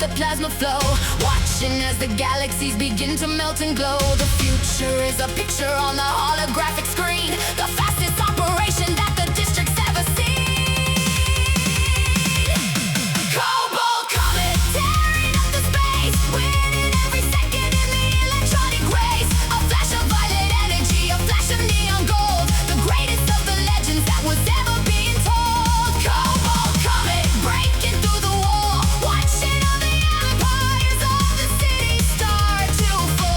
the plasma flow, watching as the galaxies begin to melt and glow. The future is a picture on the holographic screen, the fastest operation that the district's ever seen. Cobalt comet tearing up the space, winning every second in the electronic race. A flash of violet energy, a flash of neon gold, the greatest of the legends that was ever being told. Cobalt comet breaking through the wall, watching all the empires of the city start to fall.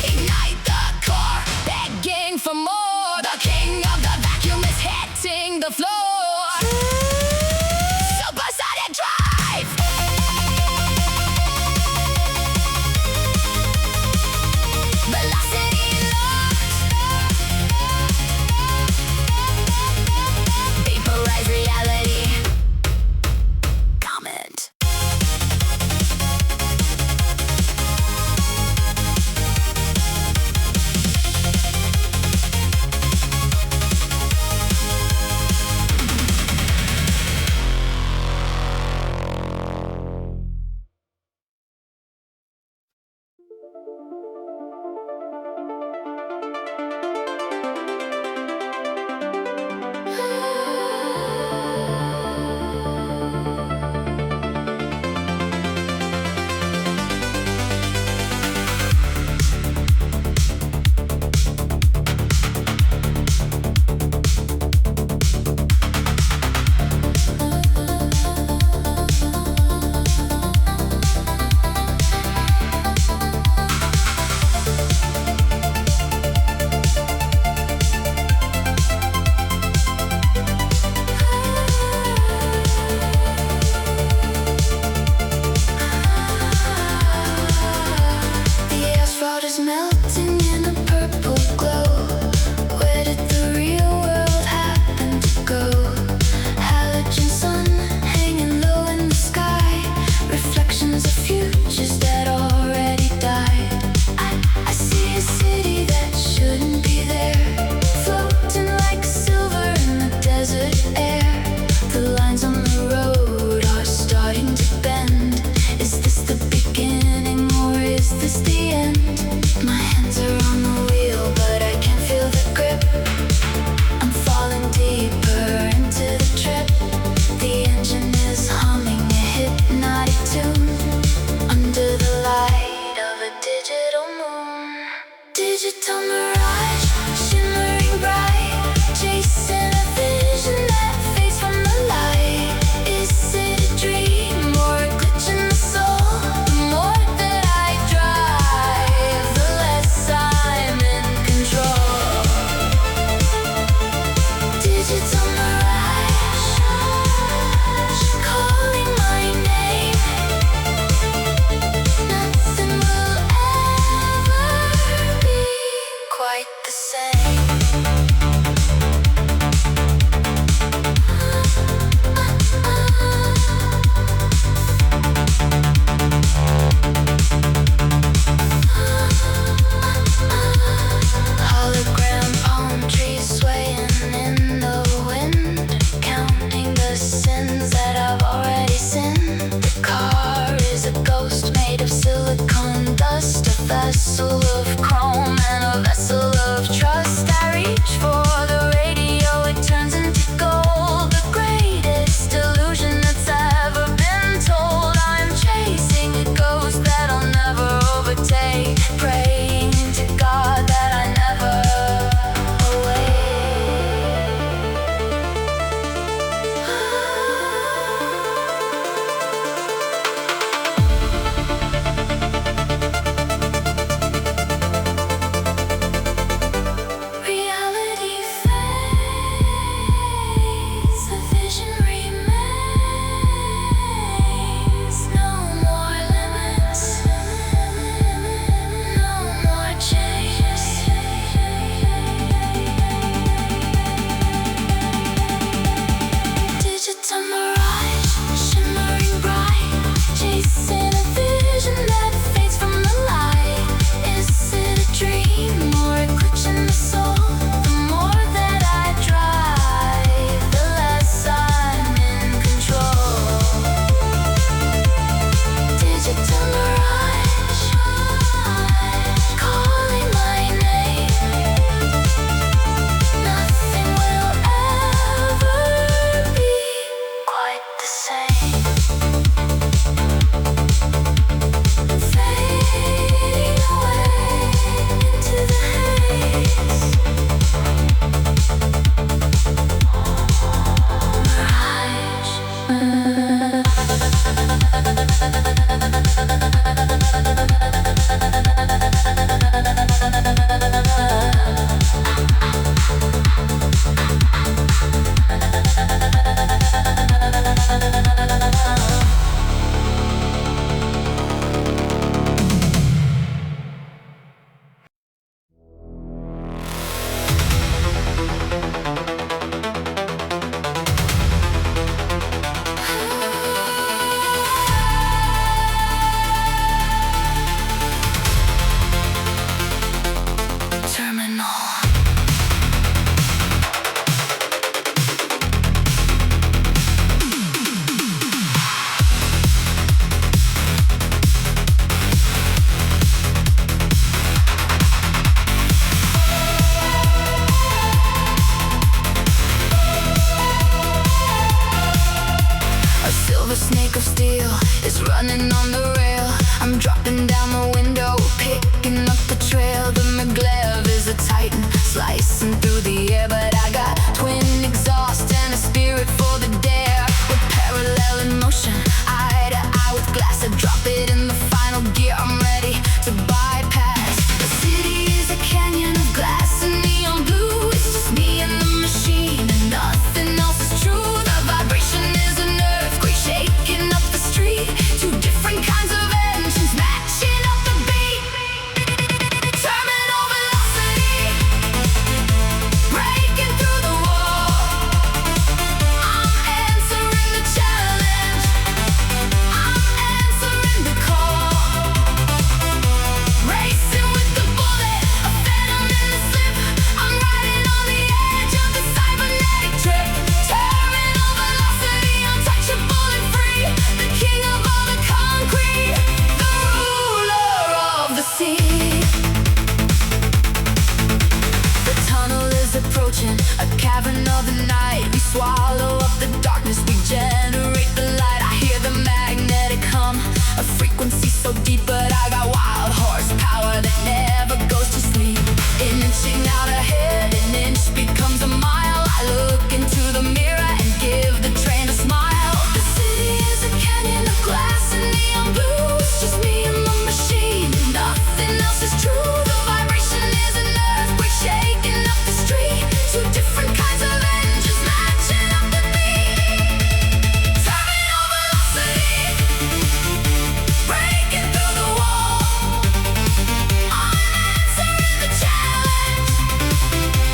Ignite the core, begging for more. The king of the vacuum is hitting the floor. Supersonic drive. Velocity locked. Vaporize reality. Comment. The asphalt is melting in a purple glow. Where did the real world happen to go? Halogen sun hanging low in the sky, reflections of futures that already died. I see a city that shouldn't be there, floating like silver in the desert air. The lines on the road are starting to bend. Is this the beginning or is this the end? My hands are on the wheel, but I can't feel the grip. I'm falling deeper into the trip. The engine is humming a hypnotic tune under the light of a digital moon. Digital mirage, shimmering bright, chasing a vision that fades from the light. Is it a dream or a glitch in the soul? The more that I drive, the less I'm in control. Digital mirage, calling my name. Nothing will ever be quite the same. Hologram palm trees swaying in the wind, counting the sins that I've already sinned. The car is a ghost made of silicone dust, a vessel of chrome and a vessel of trust. I reach for the radio, it turns into gold, the greatest illusion that's ever been told. I'm chasing a ghost that I'll never overtake, praying to God that I never awake. running on the rail. I'm dropping down the window, picking up the trail. The maglev is a titan, slicing through the air. But I got twin exhaust and a spirit for the dare. We're parallel in motion, eye to eye with glass. I drop it in the final gear, I'm ready to bypass. The city is a canyon of glass and neon blue. It's just me and the machine, and nothing else is true. The vibration is an earthquake shaking up the street. Two different kinds of engines matching up the beat. Terminal velocity, breaking through the wall. I'm answering the challenge, I'm answering the call. Racing with the bullet, a phantom in the slip. I'm riding on the edge of the cybernetic trip. Terminal velocity, untouchable and free. The king of all the concrete, the ruler of the sea. The tunnel is approaching, a cavern of the night. We swallow up the darkness, we generate the light. I hear the magnetic hum, a frequency so deep. But I got wild horsepower that never goes to sleep. Inching out ahead, an inch becomes a mile. I look into the mirror and give the train a smile. The city is a canyon of glass and neon blue. It's just me and the machine, nothing else is true. The vibration is an earthquake shaking up the street. Two different kinds of engines matching up the beat. Terminal velocity, breaking through the wall. I'm answering the challenge,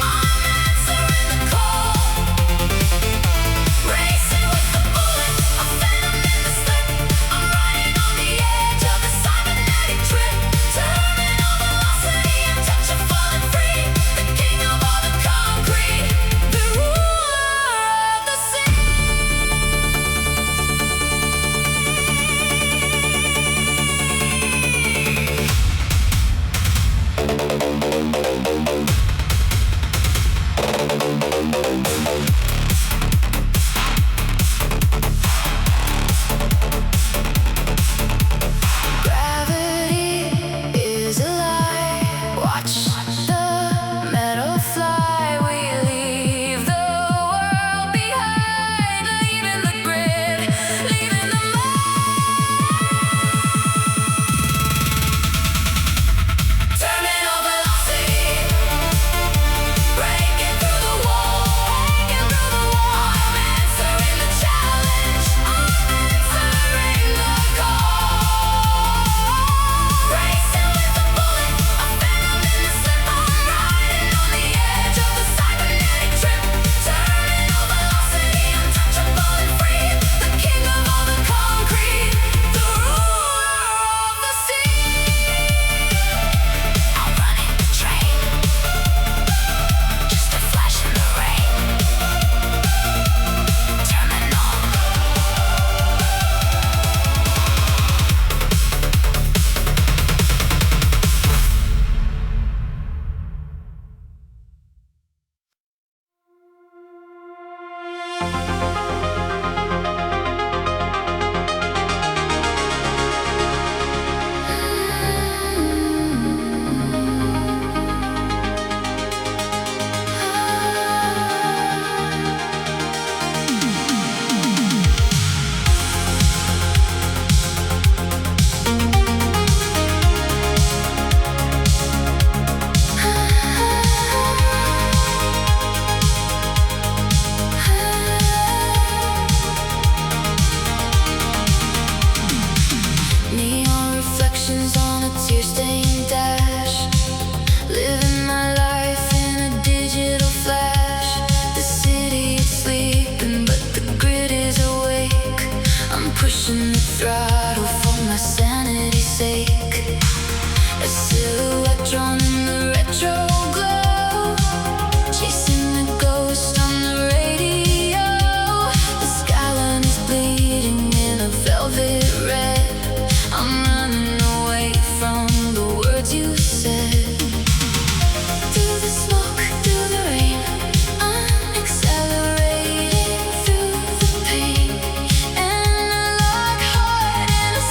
I'm answering the call. Racing with the bullet, a phantom in the slip. I'm riding on the edge of the cybernetic trip. Terminal velocity, untouchable and free. The king of all the concrete, the ruler of the sea. Gravity is a lie. Watch the metal fly. We leave the world behind, leaving the grid, leaving the terminal velocity, breaking through the wall, breaking through the wall. I'm answering the challenge, I'm answering the call. Racing with the bullet, a phantom in the slip. I'm riding on the edge of the cybernetic trip. Terminal velocity, untouchable and free. The king of all the concrete, the ruler of the sea. I'm running the train, just a flash in the rain. Terminal. Neon reflections on a tear-stained dash. Living my life in a digital flash. The city is sleeping, but the grid is awake. I'm pushing the throttle for my sanity's sake. A silhouette drawn in the retro glow, chasing the ghost on the radio. The skyline is bleeding in a velvet red. I'm running away from the words you said. Through the smoke, through the rain, I'm accelerating through the pain. And I lock hard in a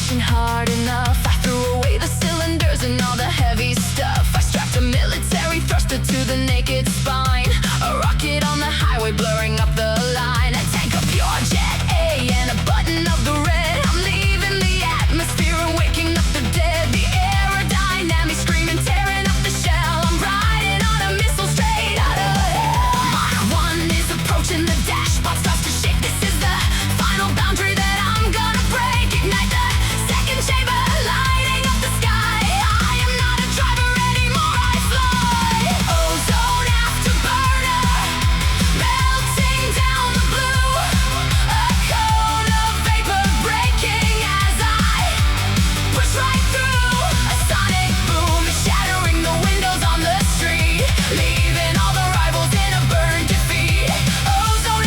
pushing hard enough. I threw away the cylinders and all the heavy stuff. I strapped a military thruster to the naked spine. A rocket on the highway blurring up the line. A tank of pure jet A and a button of the red. I'm leaving the atmosphere and waking up the dead. The aerodynamics screaming, tearing up the shell. I'm riding on a missile straight out of hell. Mach 1 is approaching, the dashboard starts to shake. This is the final boundary that I'm gonna break. Ignite the second chamber, lighting up the sky. I am not a driver anymore, I fly. Ozone afterburner, melting down the blue. A cone of vapor breaking as I push right through. A sonic boom is shattering the windows on the street, leaving all the rivals in a burnt defeat. Ozone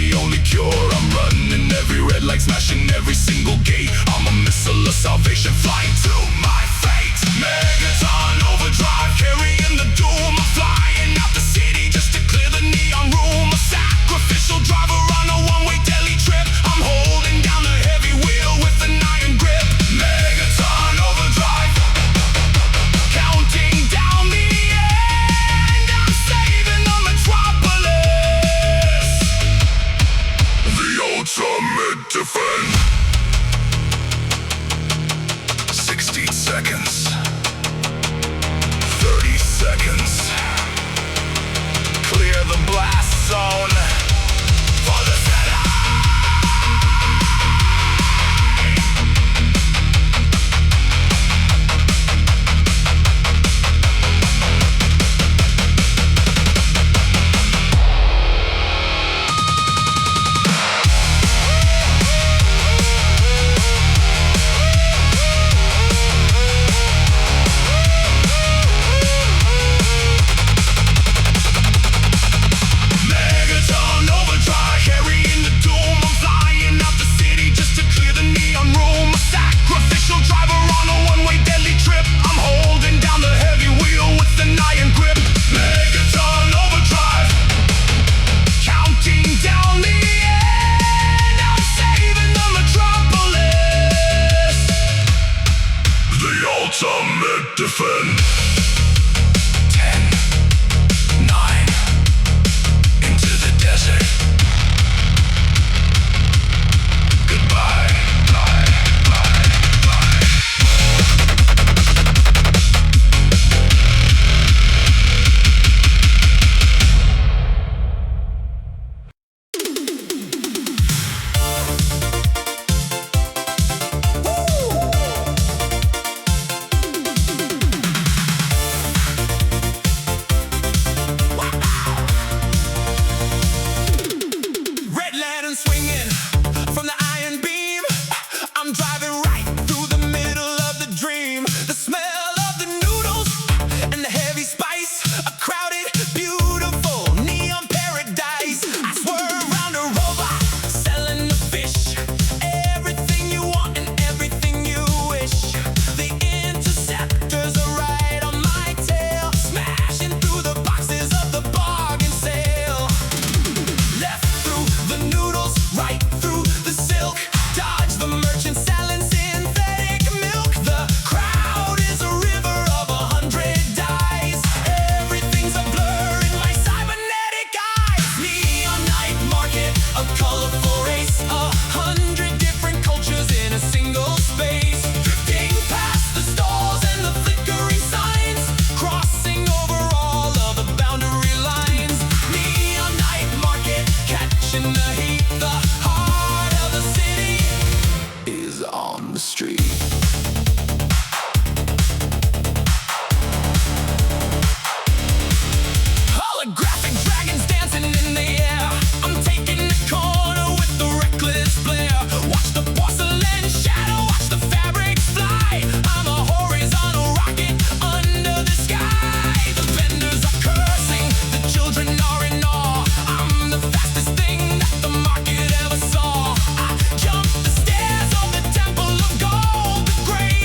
the only cure. I'm running every red light, smashing every single gate. I'm a missile of salvation, flying to my fate. Megaton overdrive, carrying the doom. I'm flying out the city just to clear the neon room. A sacrificial driver on a one-way deadly trip. I'm holding down the heavy wheel with an iron grip. Megaton overdrive, counting down the end. I'm saving the metropolis. The ultimate defense. 60 seconds. 30 seconds. Clear the blast zone for the Jedi. Megaton overdrive, carrying the doom. I'm flying out the city just to clear the neon room. A sacrificial driver on a one-way deadly trip. I'm holding down the heavy wheel with an iron grip. Megaton overdrive, counting down the end. I'm saving the metropolis. The ultimate defense. 10, 9, into the desert. Goodbye. Bye, bye, bye. Red lantern swinging from the iron beam. I'm driving right through the middle of the dream. The smell of the noodles and the heavy spice. A crowded, beautiful neon paradise. I swerve around a robot selling the fish. Everything you want and everything you wish. The interceptors are right on my tail, smashing through the boxes of the bargain sale. Left through the noodles, right through the silk. Dodge the merchant selling synthetic milk. The crowd is a river of 100 dyes. Everything's a blur in my cybernetic eyes. Neon night market, a colorful race. 100 different cultures in a single space. Drifting past the stalls and the flickering signs. Crossing over all of the boundary lines. Neon night market, catching the heat. The heart of the city is on the street. Holographic dragons dancing in the air. I'm taking the corner with the reckless glare. Watch the porcelain shadow, watch the fabrics fly. I'm a horizontal rocket under the sky. The vendors are cursing, the children are in awe. I'm the fastest thing that the market ever saw. I jump the stairs of the temple of gold. The gray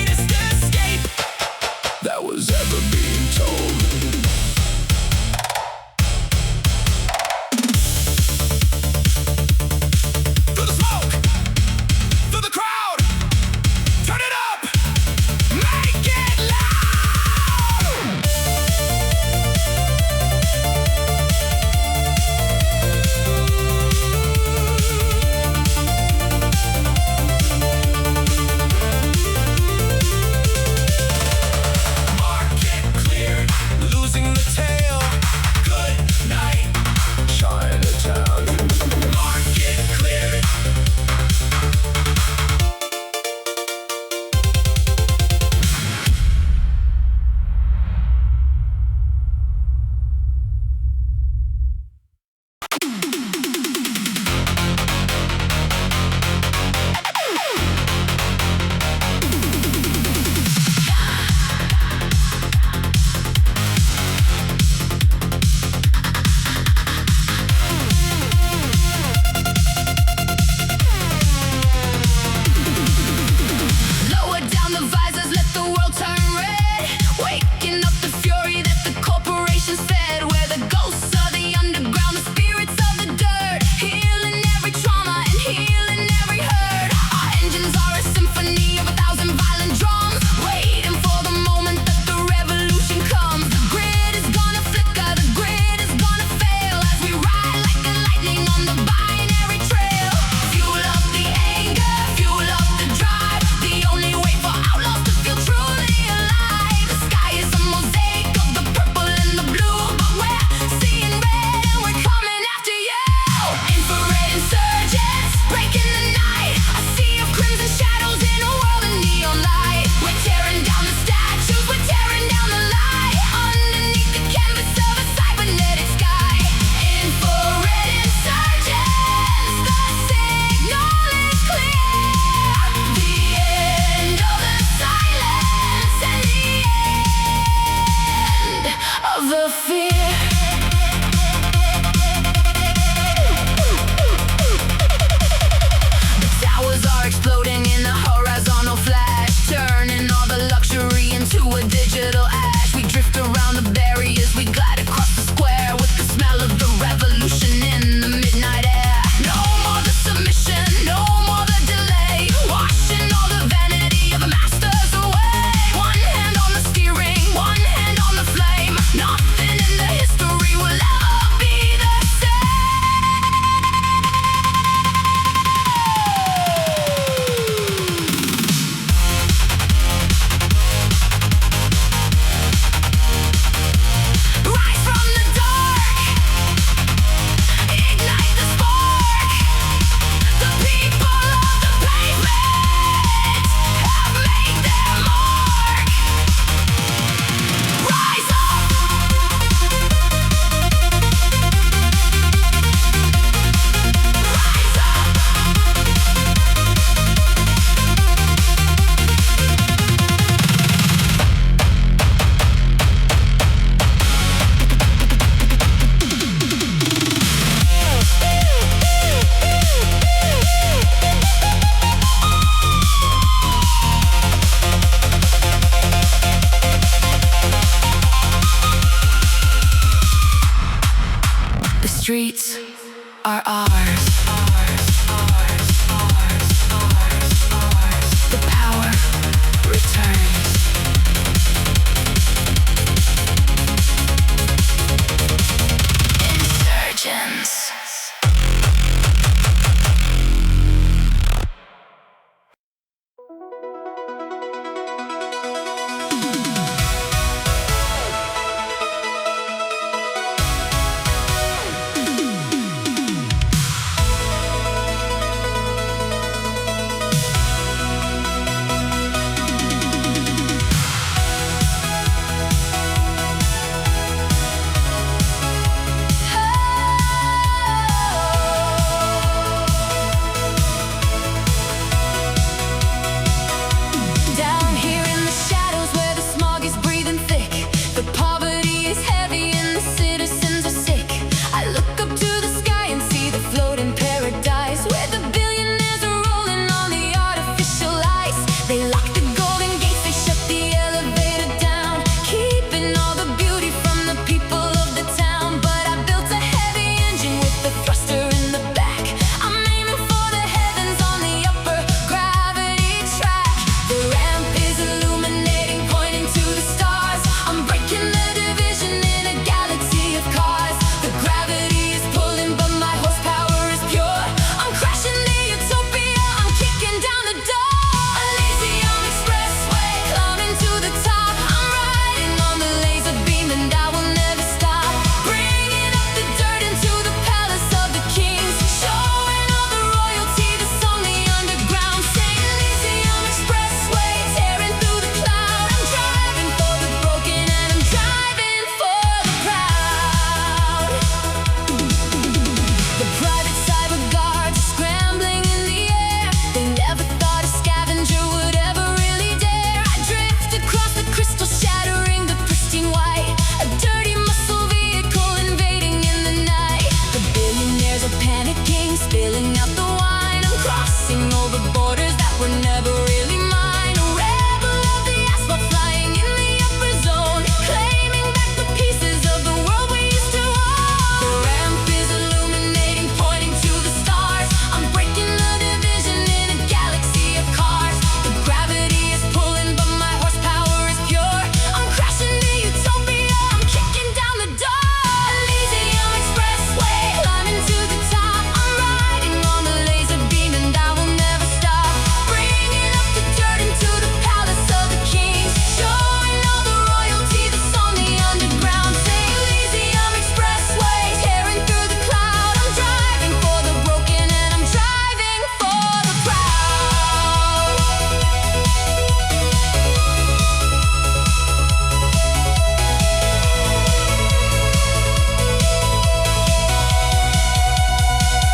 out the wine. I'm crossing all the borders that were never really mine. A rebel of the asphalt, flying in the upper zone, claiming back the pieces of the world we used to own. The ramp is illuminating, pointing to the stars. I'm breaking the division in a galaxy of cars. The gravity is pulling, but my horsepower is pure. I'm crashing to utopia, I'm kicking down the door. Elysium Expressway, climbing to the top. I'm riding on the laser beam and I will never stop. Bringing up the dirt into the palace of the kings, showing all the royalty that's on the underground. Say Elysium Expressway, tearing through the cloud. I'm driving for the broken and I'm driving for the proud.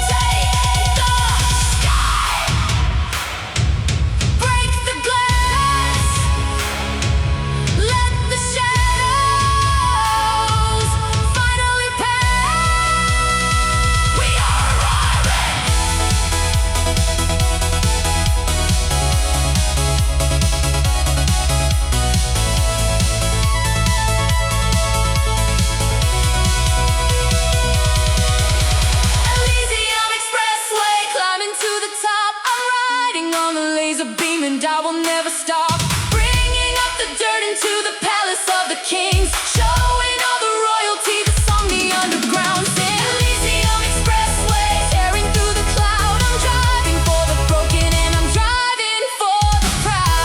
Take the sky, break the glass, let the shadows finally pass. We are arriving. Elysium Expressway, climbing to the top. I'm riding on the laser beam and I will never stop. Bringing up the dirt into the palace of the kings, showing all the royalty that's on the underground. Say Elysium Expressway, tearing through the cloud. I'm driving for the broken and I'm driving for the proud.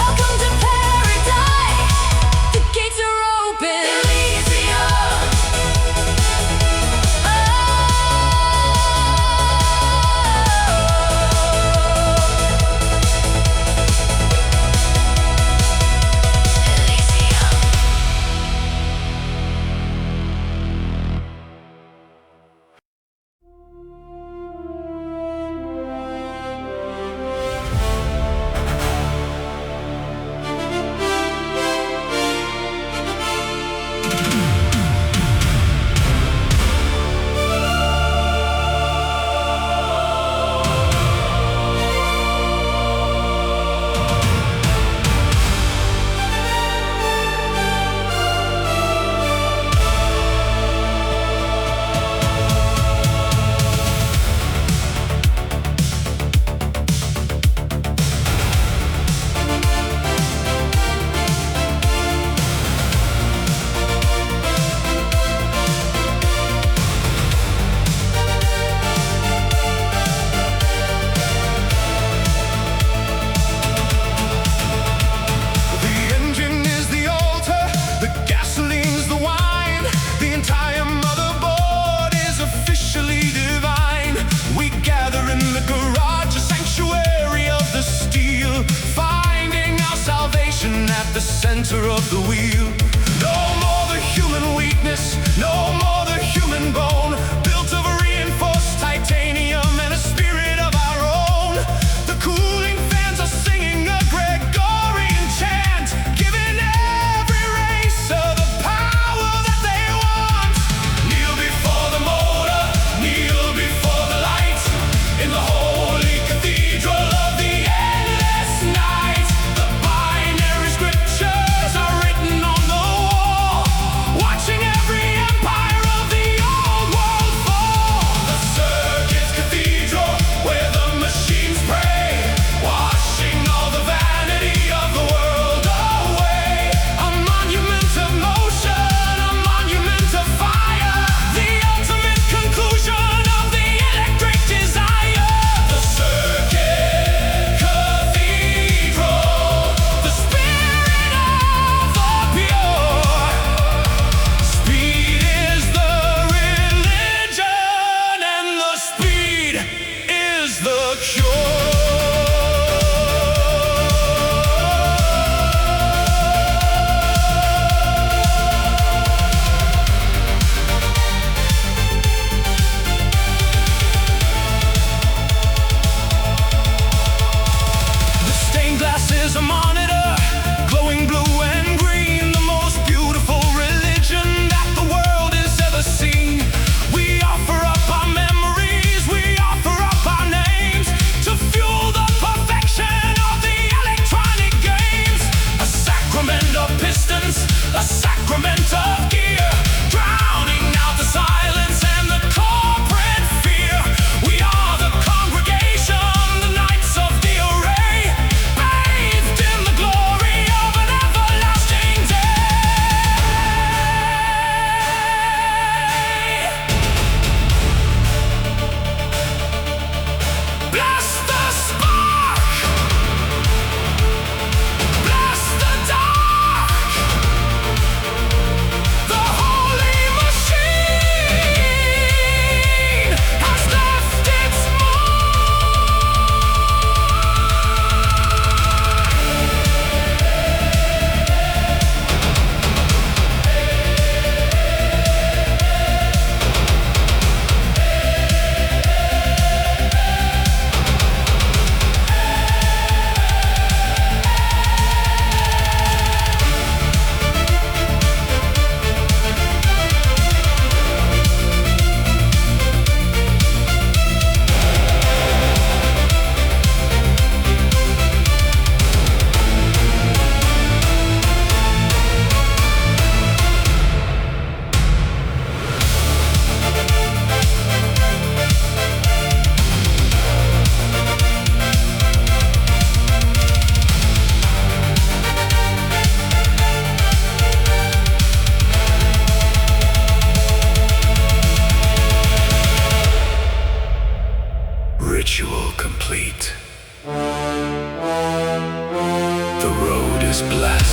Welcome to paradise. The gates are open. Elysium. The engine is the altar, the gasoline's the wine. The entire motherboard is officially divine. We gather in the garage, a sanctuary of the steel, finding our salvation at the center of the wheel. No more the human weakness, no more the human bone, built of reinforced titanium and a spirit of our own. The cooling fans are singing a Gregorian chant, giving every racer the power that they want. Kneel before the motor, kneel before the light, in the holy cathedral of the endless night. The binary scriptures are written on the wall, watching every empire band of pistons, a sacrament of gear, drowning out the silence and the corporate fear. We are the congregation, the knights of the array, bathed in the glory of an everlasting day. Bless the spark, bless the dark, the holy machine has left its ritual complete. The road is blessed.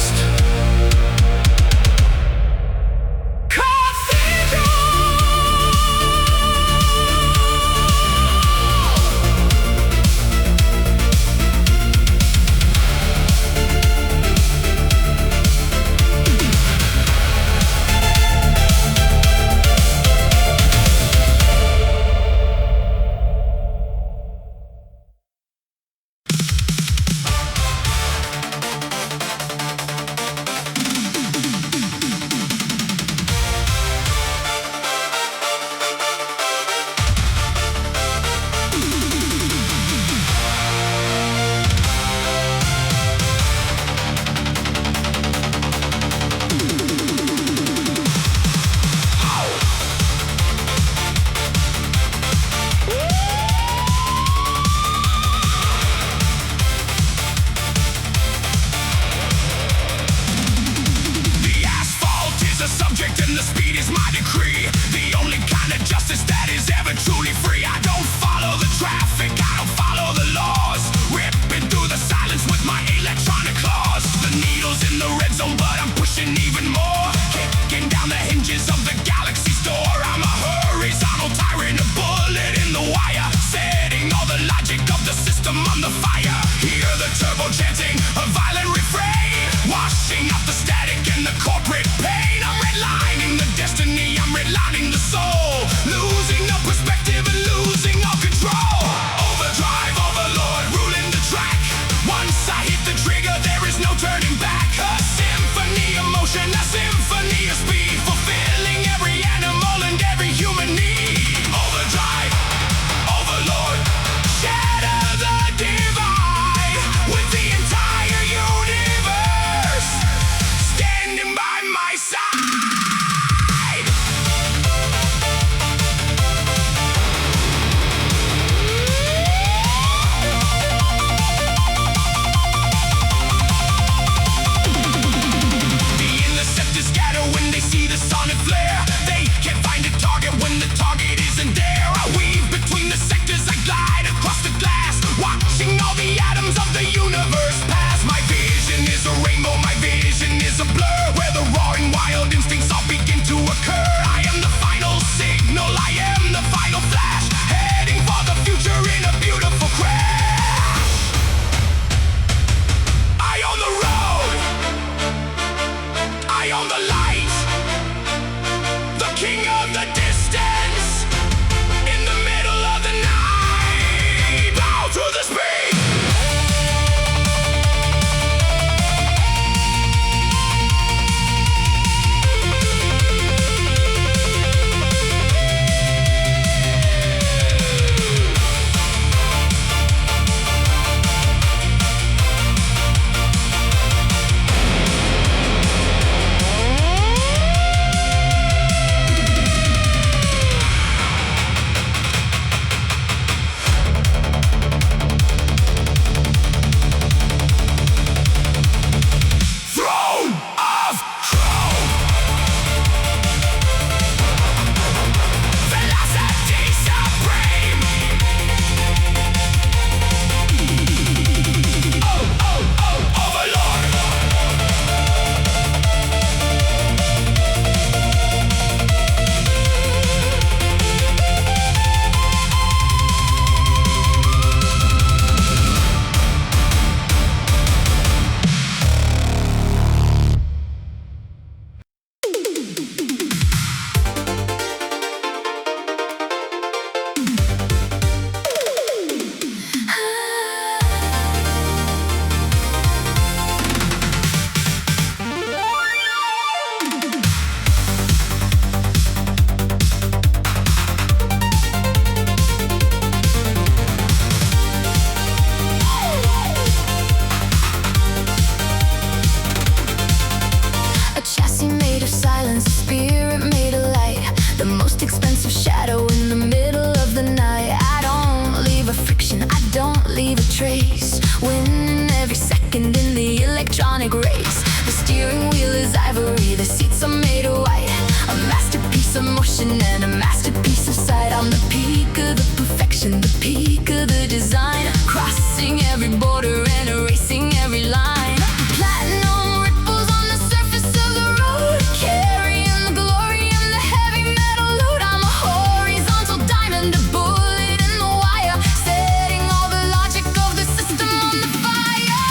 silence, a spirit made of light. The most expensive shadow in the middle of the night. I don't leave a friction, I don't leave a trace. Winning every second in the electronic race. The steering wheel is ivory, the seats are made of white. A masterpiece of motion and a masterpiece of sight. I'm the peak of the perfection, the peak of the design. Crossing every border and erasing every line. Platinum ripples on the surface of the road, carrying the glory and the heavy metal load. I'm a horizontal diamond, a bullet in the wire, setting all the logic of the system on the fire.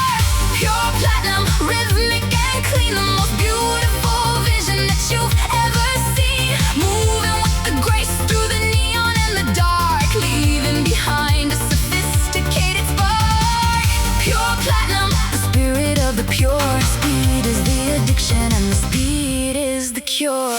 Pure platinum, rhythmic and clean, the most beautiful vision that you've ever seen. Moving with the grace through the neon and the dark, leaving behind a sophisticated spark. Pure platinum, the spirit of the pure. Speed is the addiction and the speed is the cure.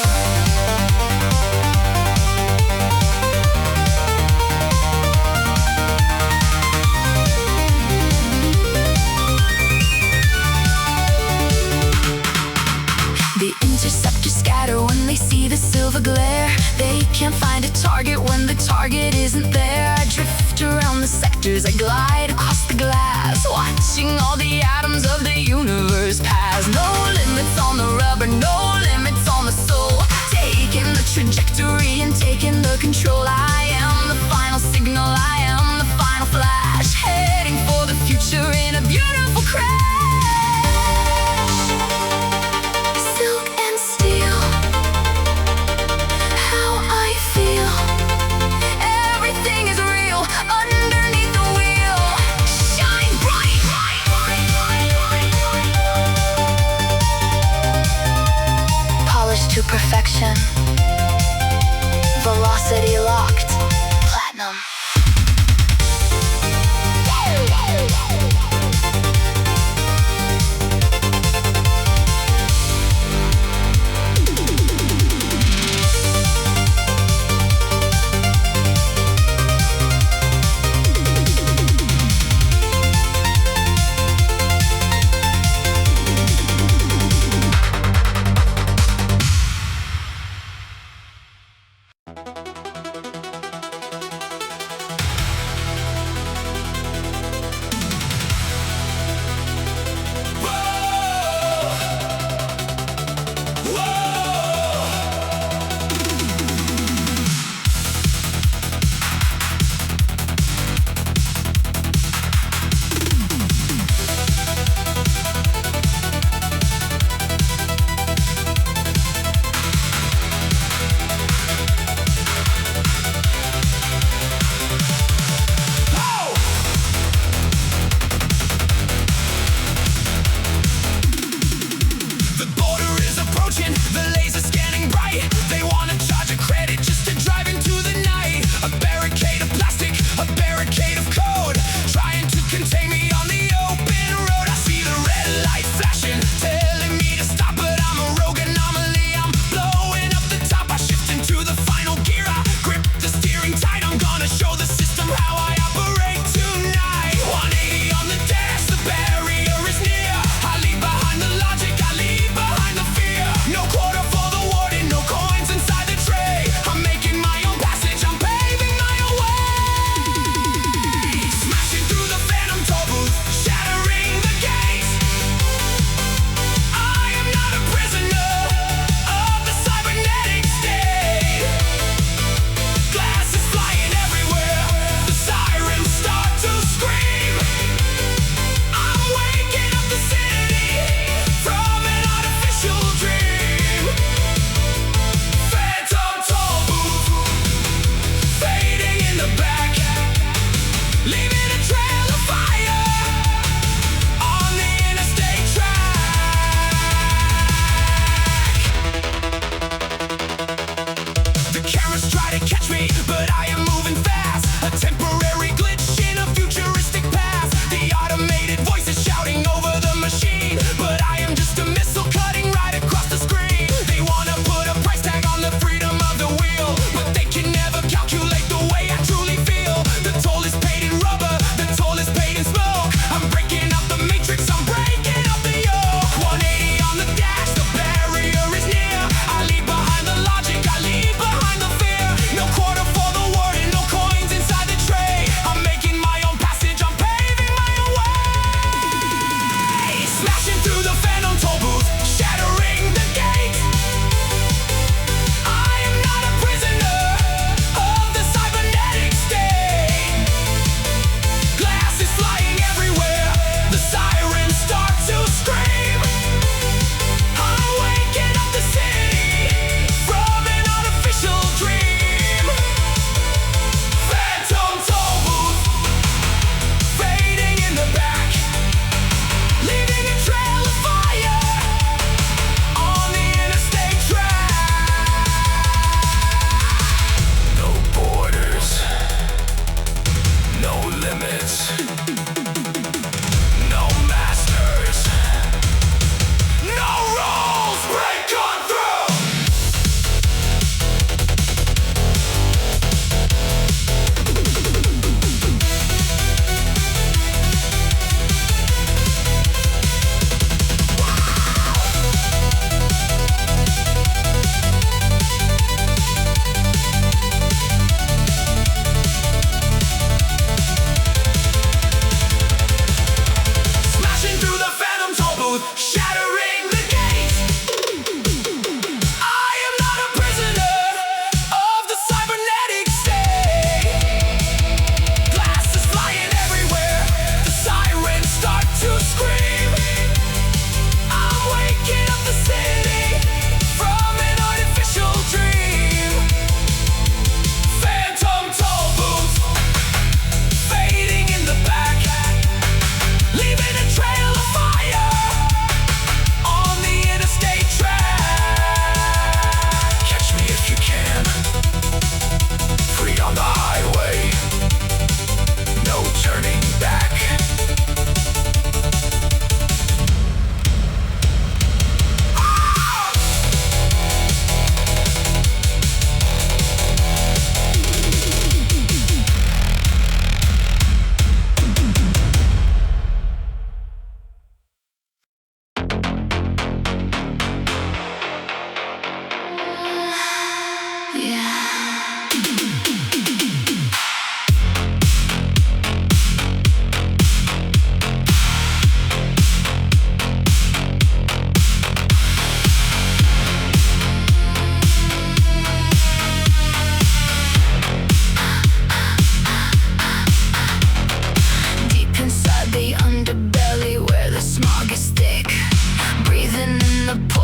The interceptors scatter when they see the silver glare. They can't find a target when the target isn't there. I drift around the sectors, I glide across the glass, watching all the atoms of the universe pass. No limits on the rubber, no limits on the soul. Taking the trajectory and taking the control. I am the final signal, I am the final flash, heading for the future in a beautiful crash. Silk and steel, how I feel. Everything is real underneath the wheel. Shine bright. Polished to perfection. Velocity locked. Platinum.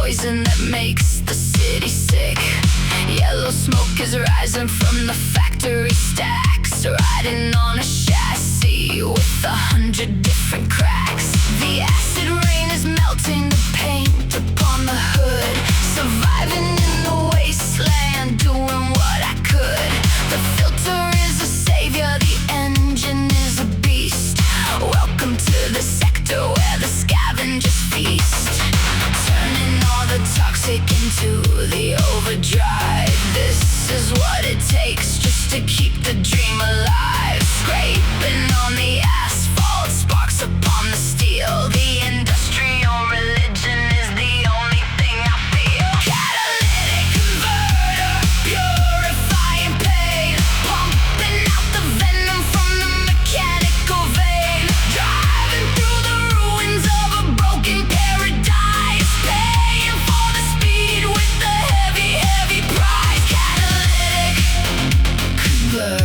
poison that makes the city sick. Yellow smoke is rising from the factory stacks, riding on a chassis with 100 different cracks. The acid rain is melting the paint upon the hood, surviving in the wasteland, doing what I could. The filter is a savior, the engine is a beast. Welcome to the sector where the scavengers feast, turning all the toxic into the overdrive. This is what it takes just to keep the dream alive. Scraping on the asphalt, sparks upon the steel. The industrial religion is the only thing I feel. Catalytic converter, purifying pain, pumping out the venom from the mechanical vein. Driving through the ruins of a broken paradise, paying for the speed with the heavy, heavy price. Catalytic converter.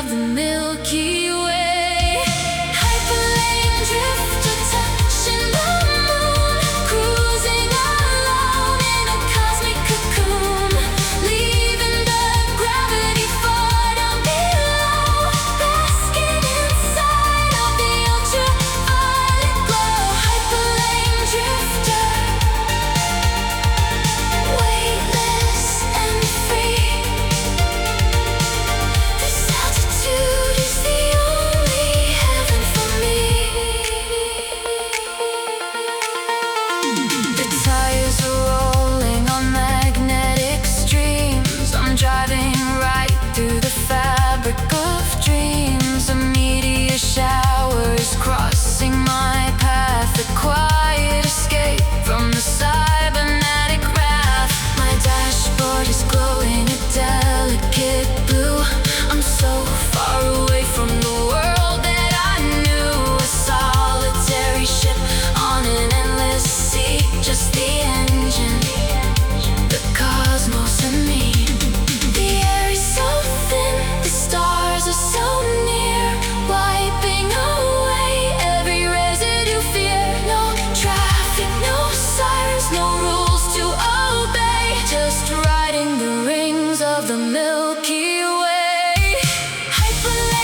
of the Milky Way. Hyperlane drifter touching the moon, cruising alone in a cosmic cocoon, leaving the gravity far down below, basking inside of the ultraviolet glow. Hyperlane drifter, weightless and free. This altitude is the only heaven for me. The tires are rolling on magnetic streams. I'm driving right through the fabric of dreams. A meteor shower is crossing my path, a quiet escape from the cybernetic wrath. My dashboard is glowing a delicate blue. I'm so far away from the world that I knew, a solitary ship on an endless sea. Just the engine, the cosmos and me. The air is so thin, the stars are so near, wiping away every residue fear. No traffic, no sirens, no rules to obey, just riding the rings of the Milky Way. Hyperlane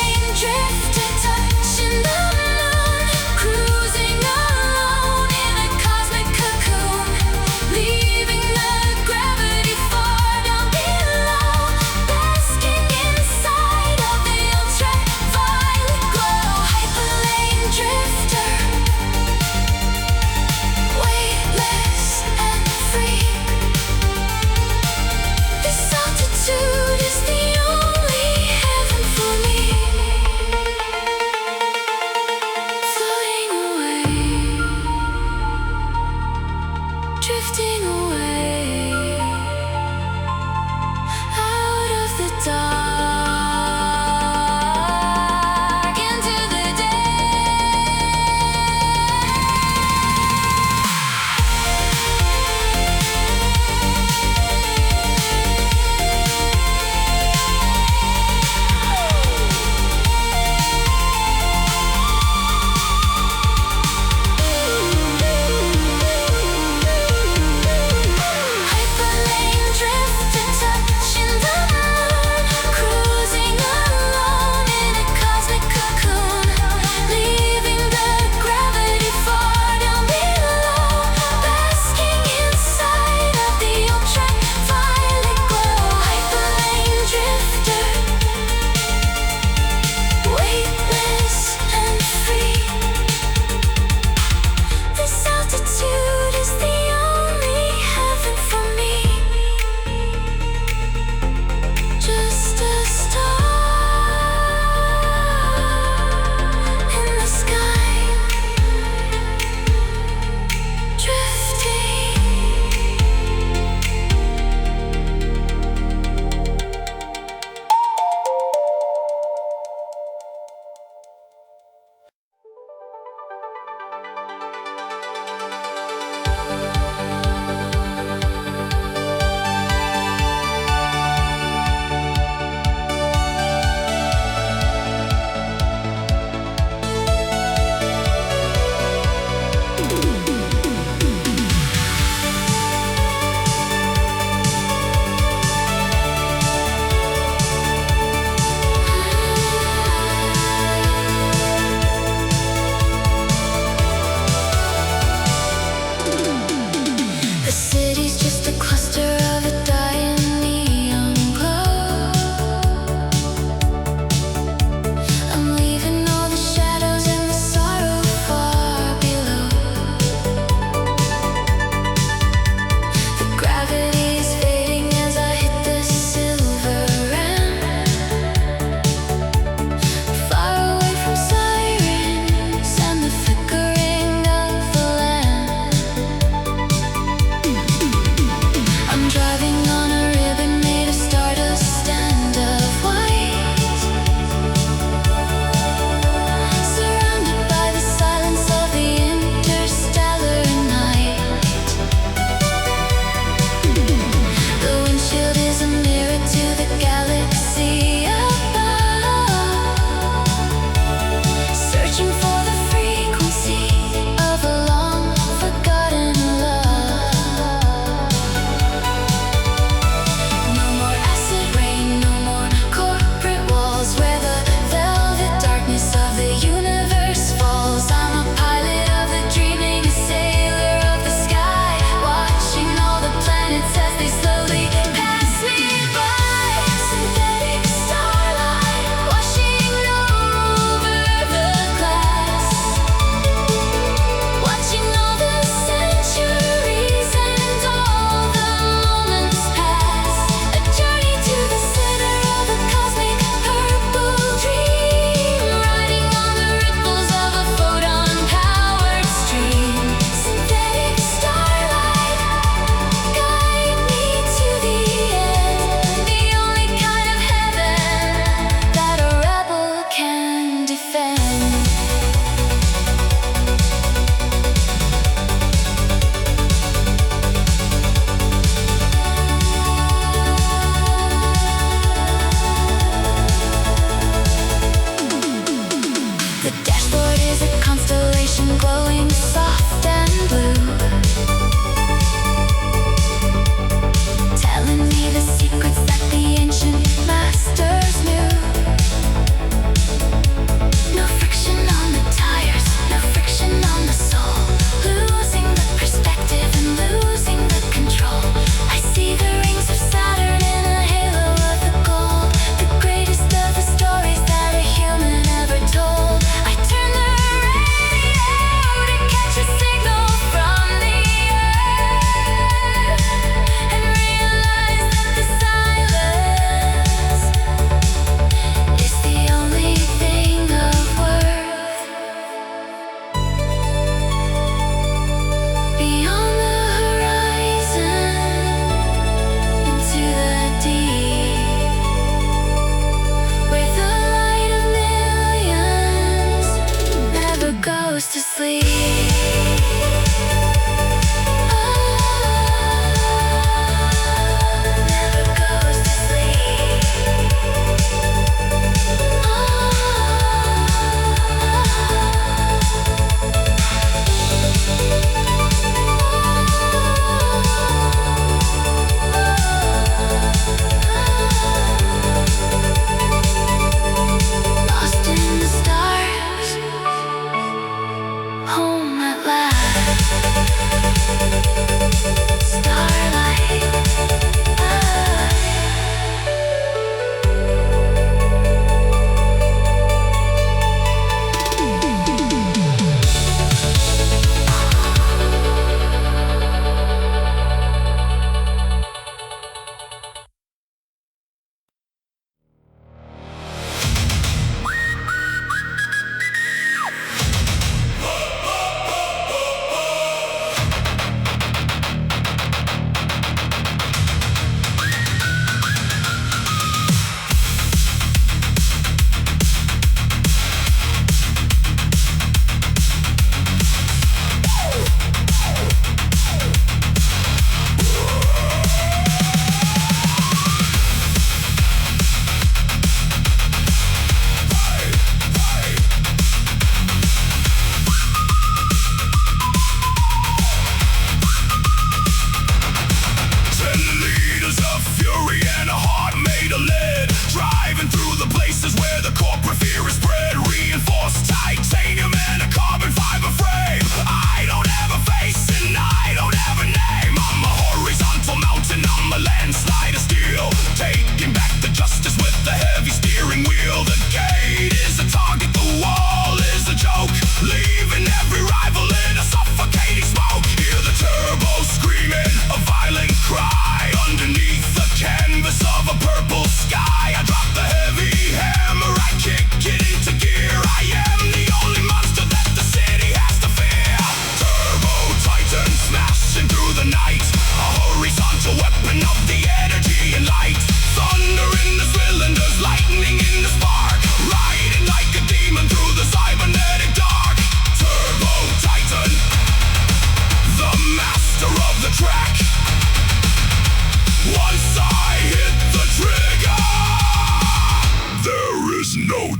goes to sleep.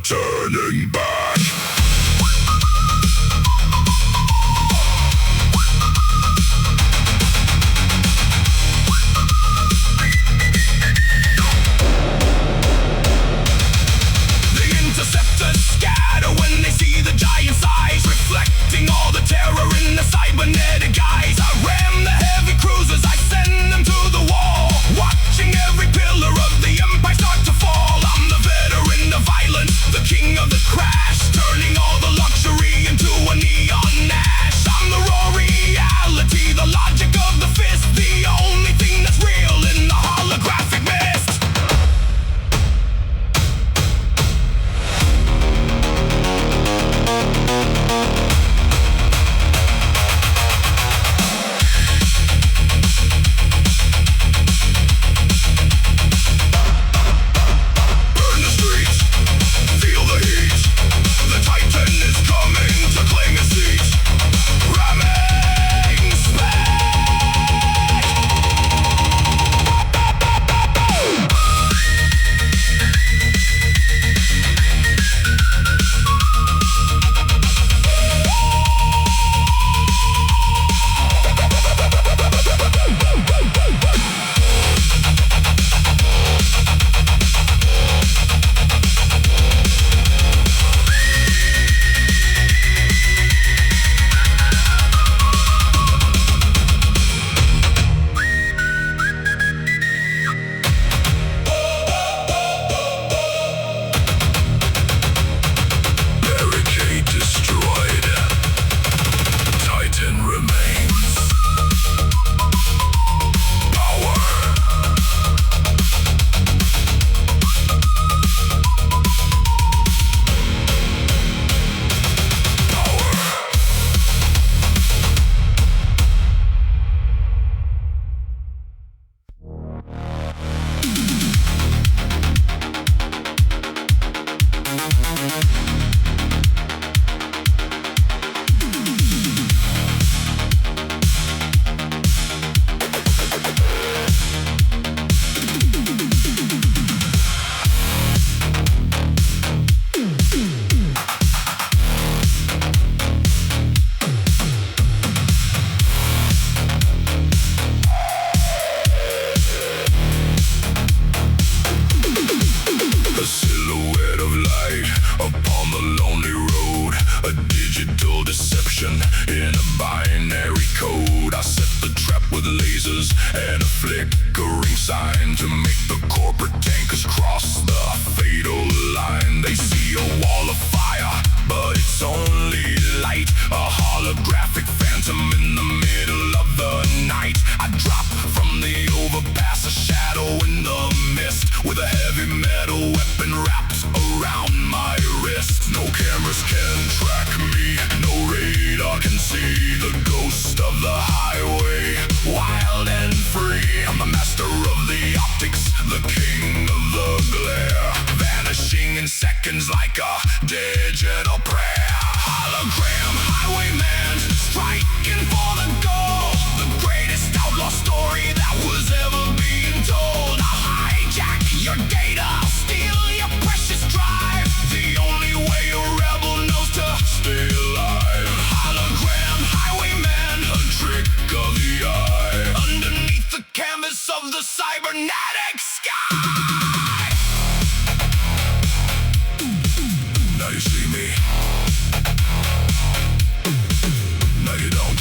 Turning back. The interceptors scatter when they see the giant size, reflecting all the terror in the cybernetic eyes. I ram the heavy cruisers, I send them to the wall, watching every pillar of the empire start to fall. I'm the veteran of violence, the king of the crash, turning light upon the lonely road. A digital deception in a binary code. I set the trap with lasers and a flickering sign to make the corporate tankers cross the fatal line. They see a wall of fire, but it's only light. A holographic phantom in the middle of the night. I drop from the overpass, a shadow in the mist, with a heavy metal weapon wrapped around my wrist. No cameras can track me, no radar can see the ghost of the highway, wild and free. I'm the master of the optics, the king of the glare, vanishing in seconds like a digital prayer. Hologram highwayman, striking for the goal, the greatest outlaw story that was ever being told. I'll hijack your data, I'll steal your precious drive, the only way a rebel knows to stay alive. Hologram highwayman, a trick of the eye, underneath the canvas of the cybernetic sky. Now you see me, now you don't.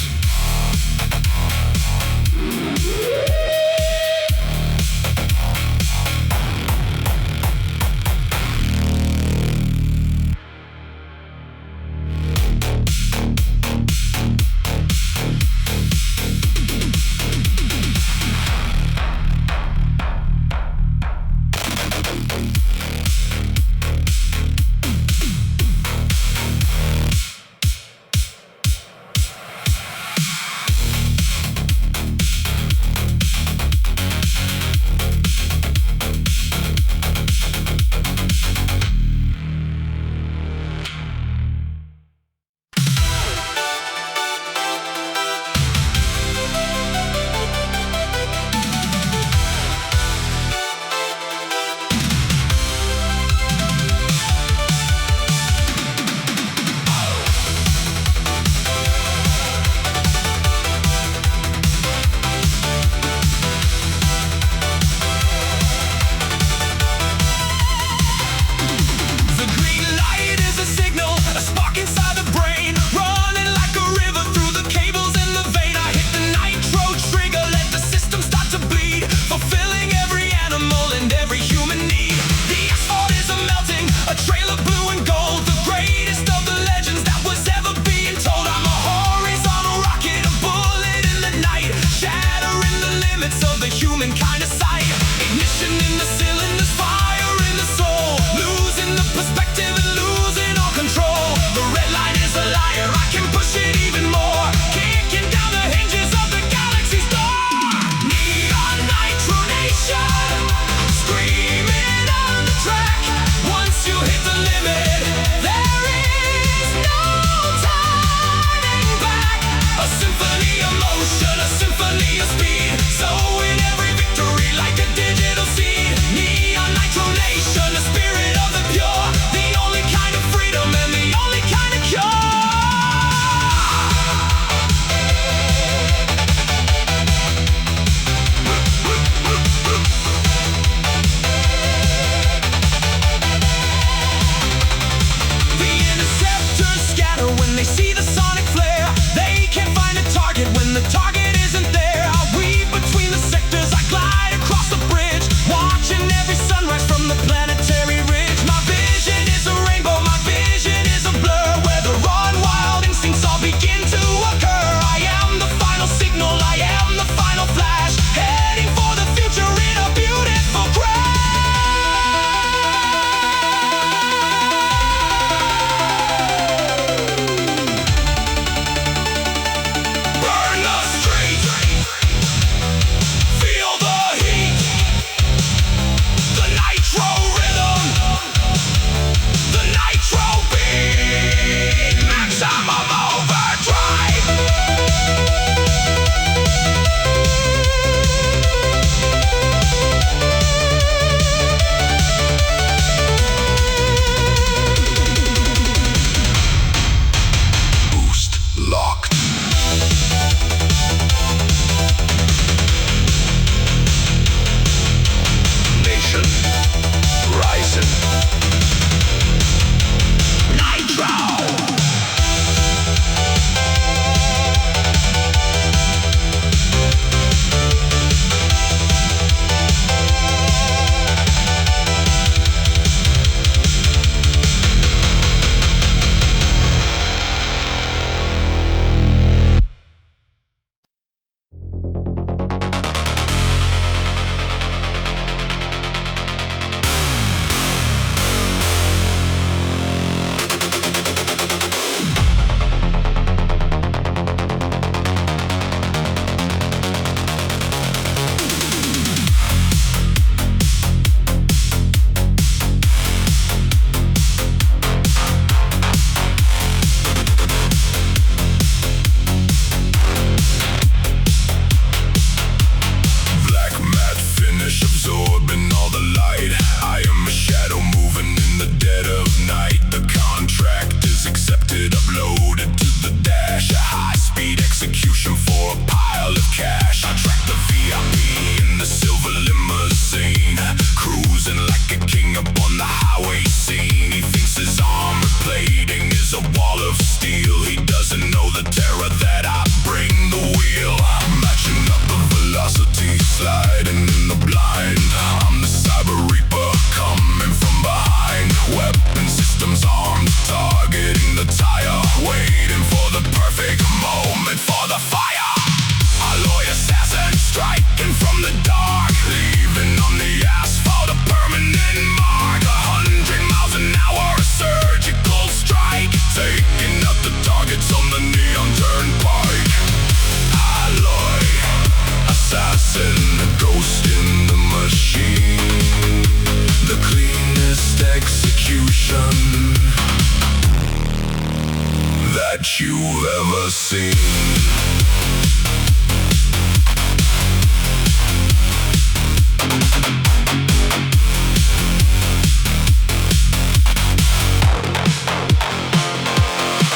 that you've ever seen.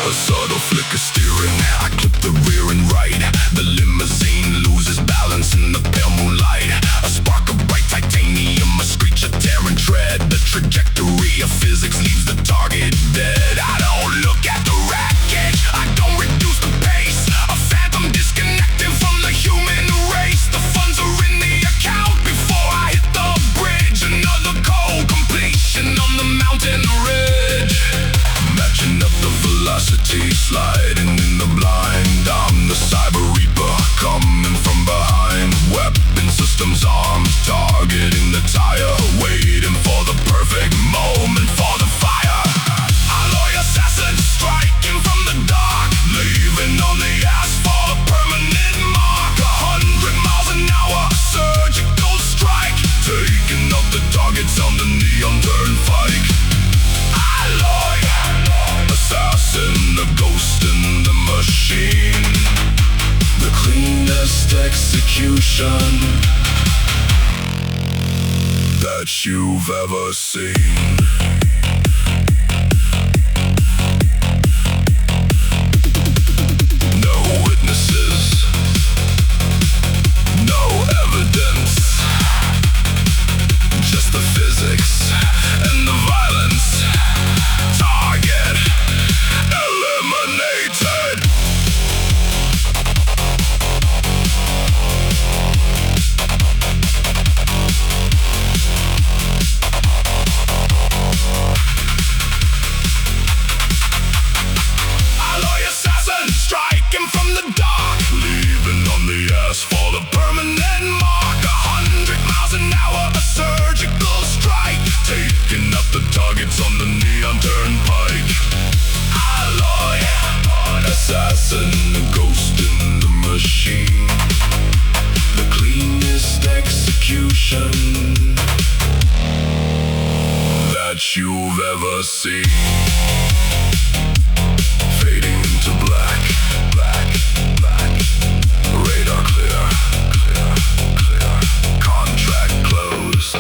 A subtle flicker steering, I clip the rear and right. The limousine loses balance in the pale moonlight. A spark of bright titanium, a screech of tearing tread. The trajectory of physics leaves the target dead. I don't look at the wreckage, I don't reduce the pace. A phantom disconnected from the human race. The funds are in the account before I hit the bridge. Another cold completion on the mountain ridge. Matching up the velocity, sliding in the blind. I'm the cyber reaper, coming from behind. Weapon systems armed, targeting the tire. Waiting for the perfect moment for the fire. Alloy assassin, striking from the dark. Leaving on the asphalt a permanent mark. 100 miles an hour, surgical strike. Taking out the targets on the neon turnpike. Alloy assassin, the ghost in the machine. The cleanest execution that you've ever seen. No witnesses, no evidence, just the physics and the violence. Target eliminated. Alloy assassin, striking from the dark. Leaving on the asphalt a permanent mark. 100 miles an hour, a surgical strike. Taking up the targets on the neon turnpike. Alloy assassin, the ghost in the machine. The cleanest execution that you've ever seen. Fading into black, black, black. Radar clear, clear, clear. Contract closed.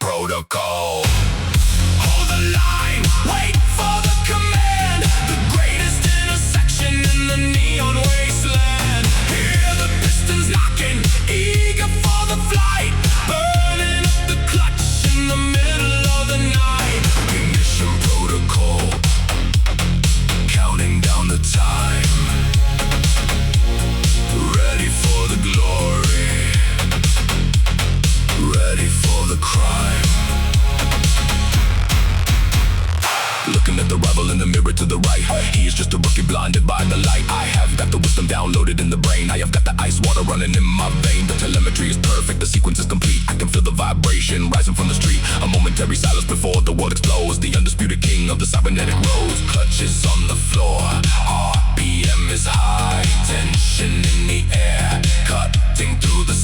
Protocol. Hold the line, wait for the command. The greatest intersection in the neon wasteland. Hear the pistons knocking, eager for the flight. Burning up the clutch in the middle of the night. Ignition protocol, counting down the time. Ready for the glory, ready for the crime. Looking at the rival in the mirror to the right. He is just a rookie blinded by the light. I have got the wisdom downloaded in the brain. I have got the ice water running in my vein. The telemetry is perfect, the sequence is complete. I can feel the vibration rising from the street. A momentary silence before the world explodes. The undisputed king of the cybernetic rose. Clutches on the floor, RPM is high. Tension in the air, cutting through the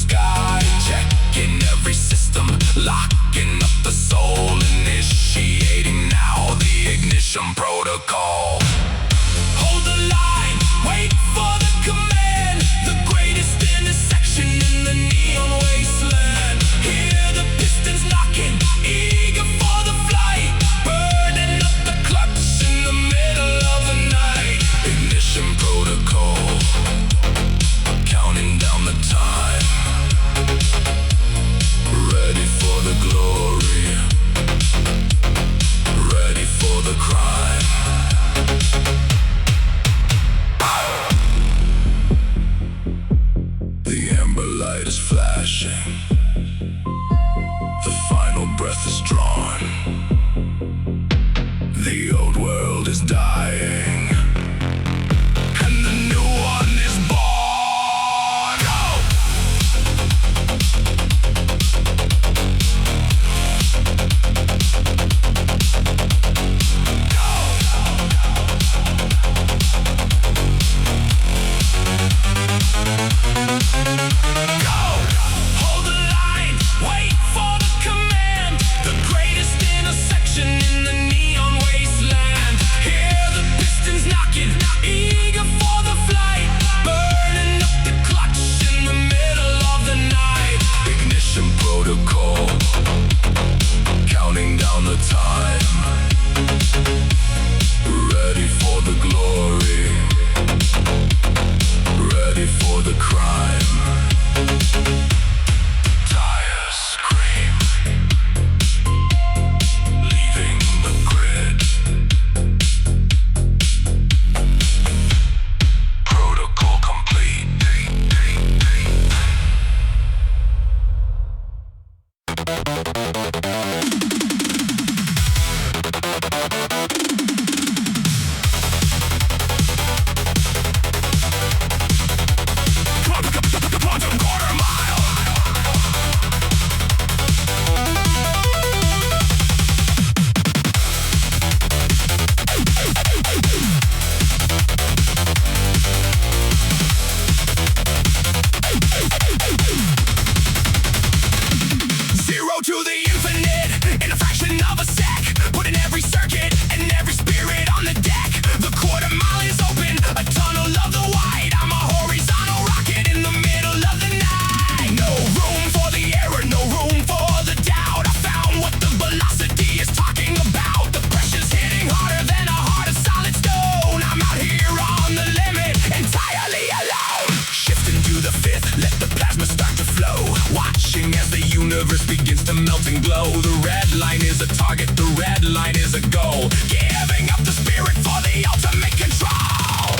universe begins to melt and glow. The red line is a target, the red line is a goal. Giving up the spirit for the ultimate control.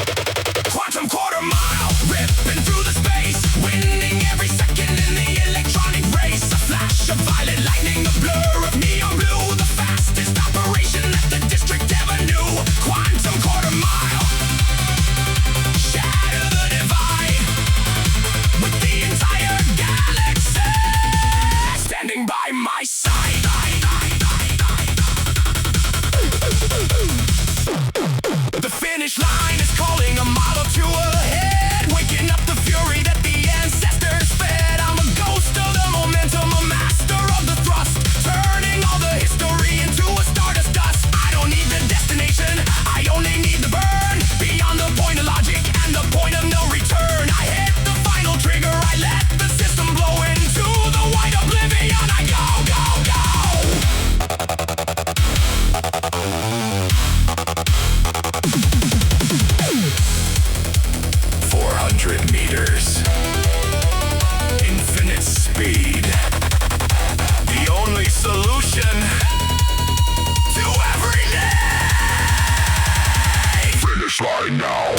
Quantum quarter mile, ripping through the space, winning every second in the electronic race. A flash of violet lightning, a blur of neon blue, the fastest operation that the district ever knew. Quantum quarter mile, shatter the divide, with the entire galaxy standing by my side. The finish line is calling a model to ahead, waking up the fury that the ancestors fed. I'm a ghost of the momentum, a master of the thrust, turning all the history into a stardust dust. I don't need the destination, I only need the burn. Beyond the point of logic and the point of no return, I hit the final trigger, I let the system blow into the white oblivion. I go, go, go. 400 meters, infinite speed, the only solution to every day. Finish line now.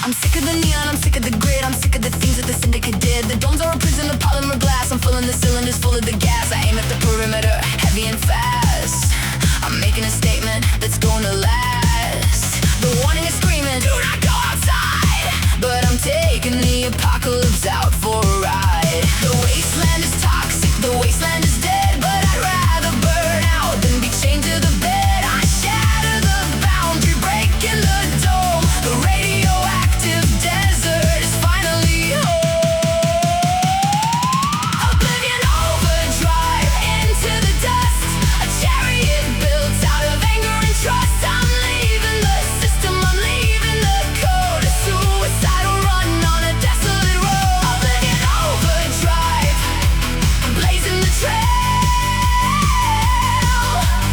I'm sick of the neon, I'm sick of the grid, I'm sick of the things that the syndicate did. The domes are a prison of polymer glass, I'm filling the cylinders full of the gas. I aim at the perimeter, heavy and fast. I'm making a statement that's gonna last. The warning is screaming, do not go outside, but I'm taking the apocalypse out for a ride. The wasteland is toxic, the wasteland is dead, but I'd rather burn out than be chained to the bed. I shatter the boundary, breaking the dome. The radioactive desert is finally home. Oblivion overdrive into the dust, a chariot built out of anger and trust. I'm leaving the system, I'm leaving the code, a suicidal run on a desolate road. Oblivion overdrive, blazing the trail,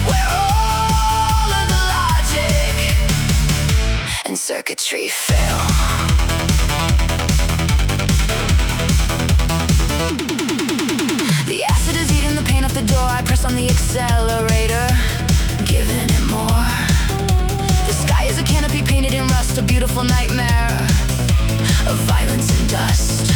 where all of the logic and circuitry fail. The acid is eating the paint off the door. I press on the accelerator, giving it more. The sky is a canopy painted in rust, a beautiful nightmare of violence and dust.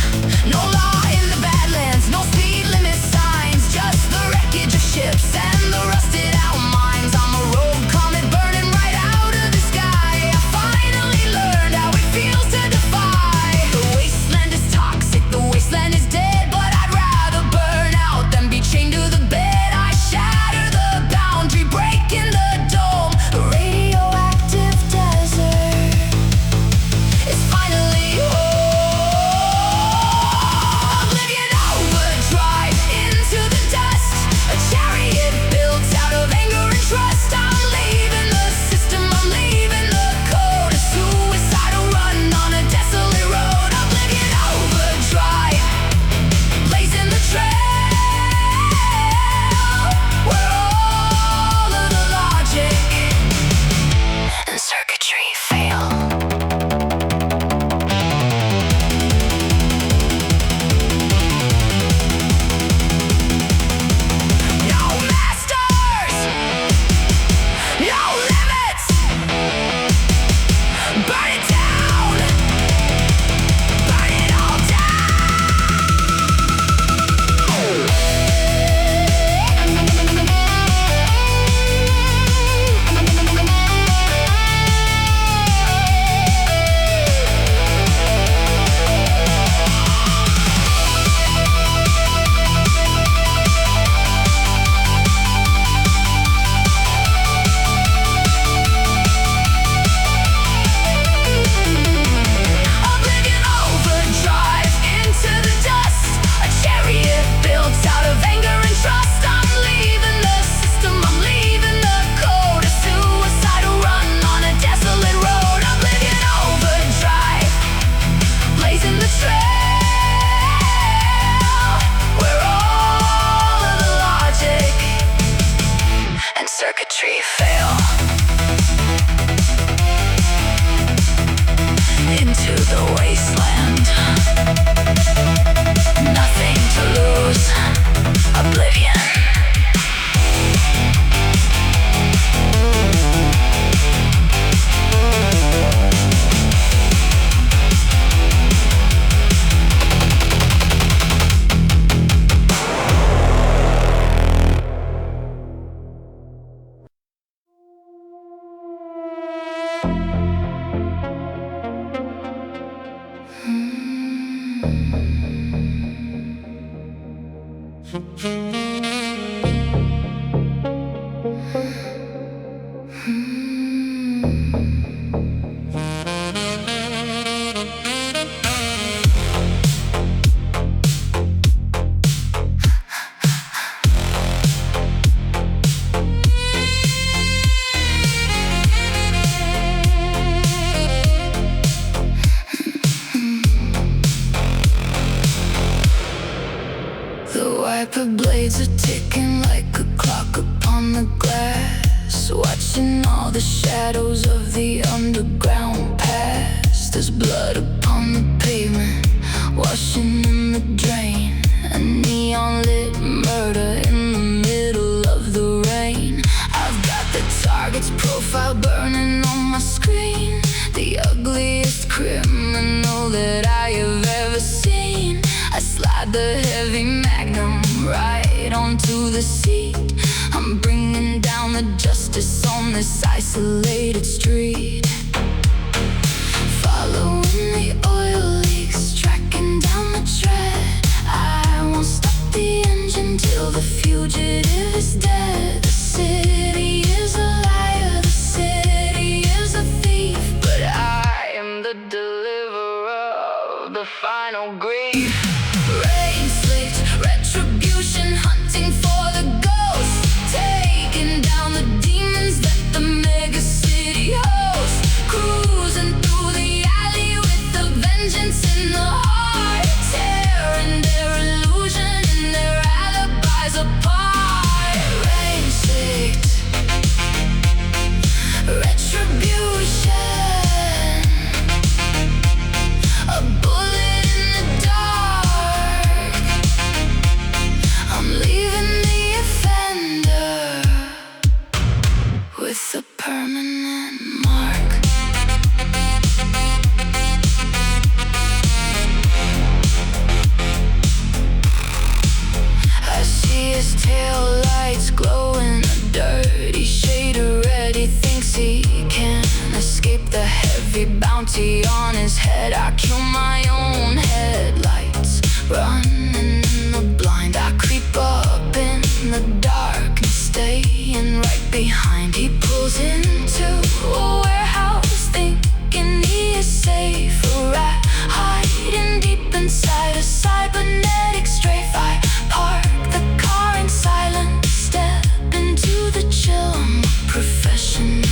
No law in the Badlands, no speed limit signs, just the wreckage of ships and the rusted out mines. I'm a rogue comet burning right out of the sky. I finally learned how it feels to defy. The wasteland is toxic, the wasteland is dead, but I'd rather burn out than be chained to the bed. I shatter the boundary, breaking the dome. The radioactive desert is finally home. Oblivion overdrive into the dust, a chariot built out of anger The wiper blades are ticking like a clock upon the glass, watching all the shadows of the underground past. There's blood upon the pavement, washing in the drain. A neon lit murder in the middle of the rain. I've got the target's profile burning on my screen, the ugliest criminal that I have ever seen. I slide the heavy magnum right onto the seat. I'm bringing down the justice on this isolated street. Following the oil leaks, tracking down the tread. I won't stop the engine till the fugitive is dead. The city is a liar, the city is a thief, but I am the deliverer of the final grief. Rain-slicked retribution, hunting for the ghosts, taking down the demons that the mega city hosts. Cruising through the alley with a vengeance in the heart, tearing their illusion and their alibis apart. Rain-slicked retribution, a bullet in the dark. I'm leaving the offender with a permanent mark. I see his tail lights glowing a dirty shade of red. He thinks he can escape the heavy bounty on his head. I kill my own headlights, running in the blind. I creep up in the dark and staying right behind. He pulls into a warehouse, thinking he is safe. A rat hiding deep inside a cybernetic strafe. I park the car in silence, step into the chill. I'm a professional,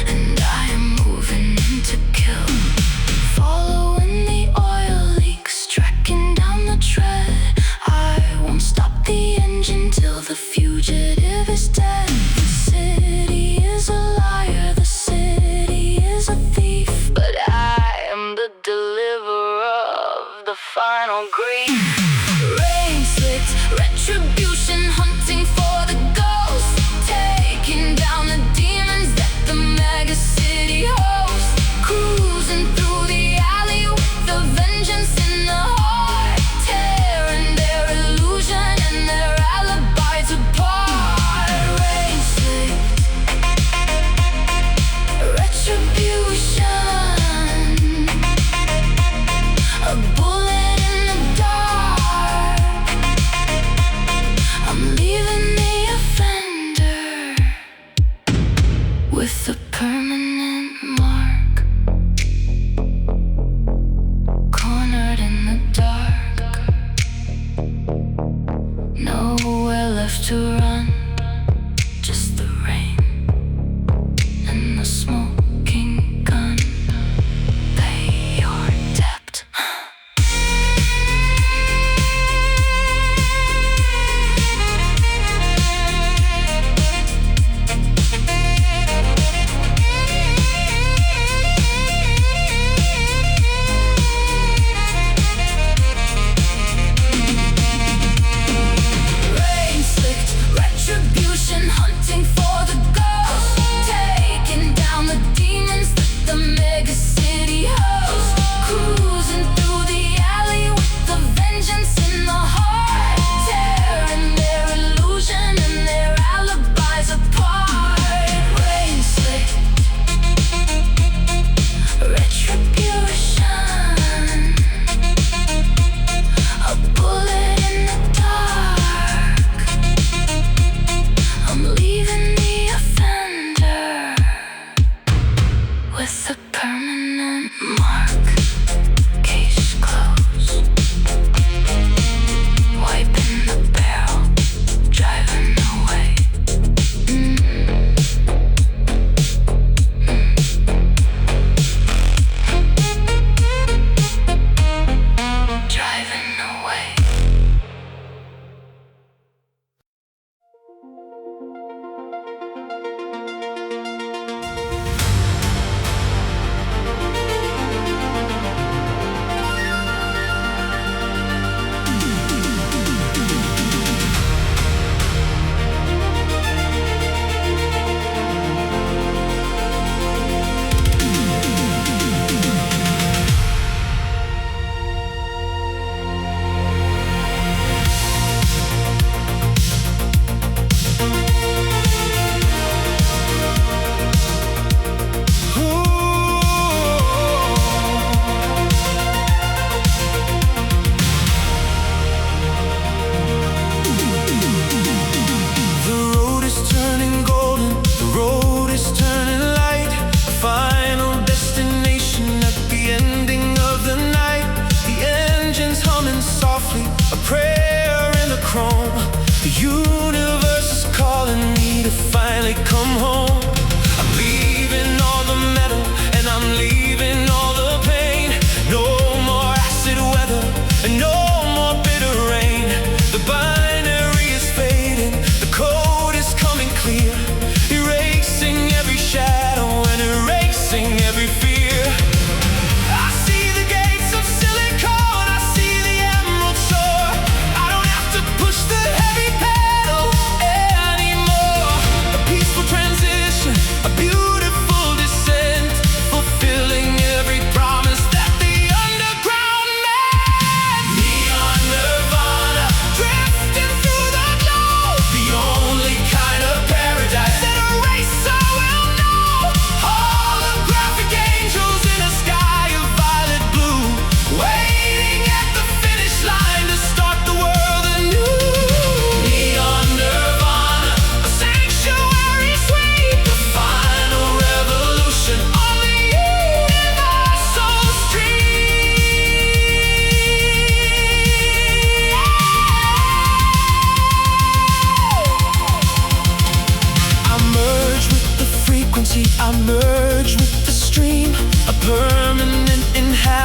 and I am moving in to kill. Following the oil leaks, tracking down the tread. I won't stop the engine till the fugitive is dead. The city is a liar, the city is a thief, but I am the deliverer of the final grief. Rain-slicked retribution, hunting for the ghosts, taking down the demons that the mega city hosts. Cruising through the alley with a vengeance in the heart, tearing their illusion and their alibis apart. Rain-slicked retribution, a bullet in the dark.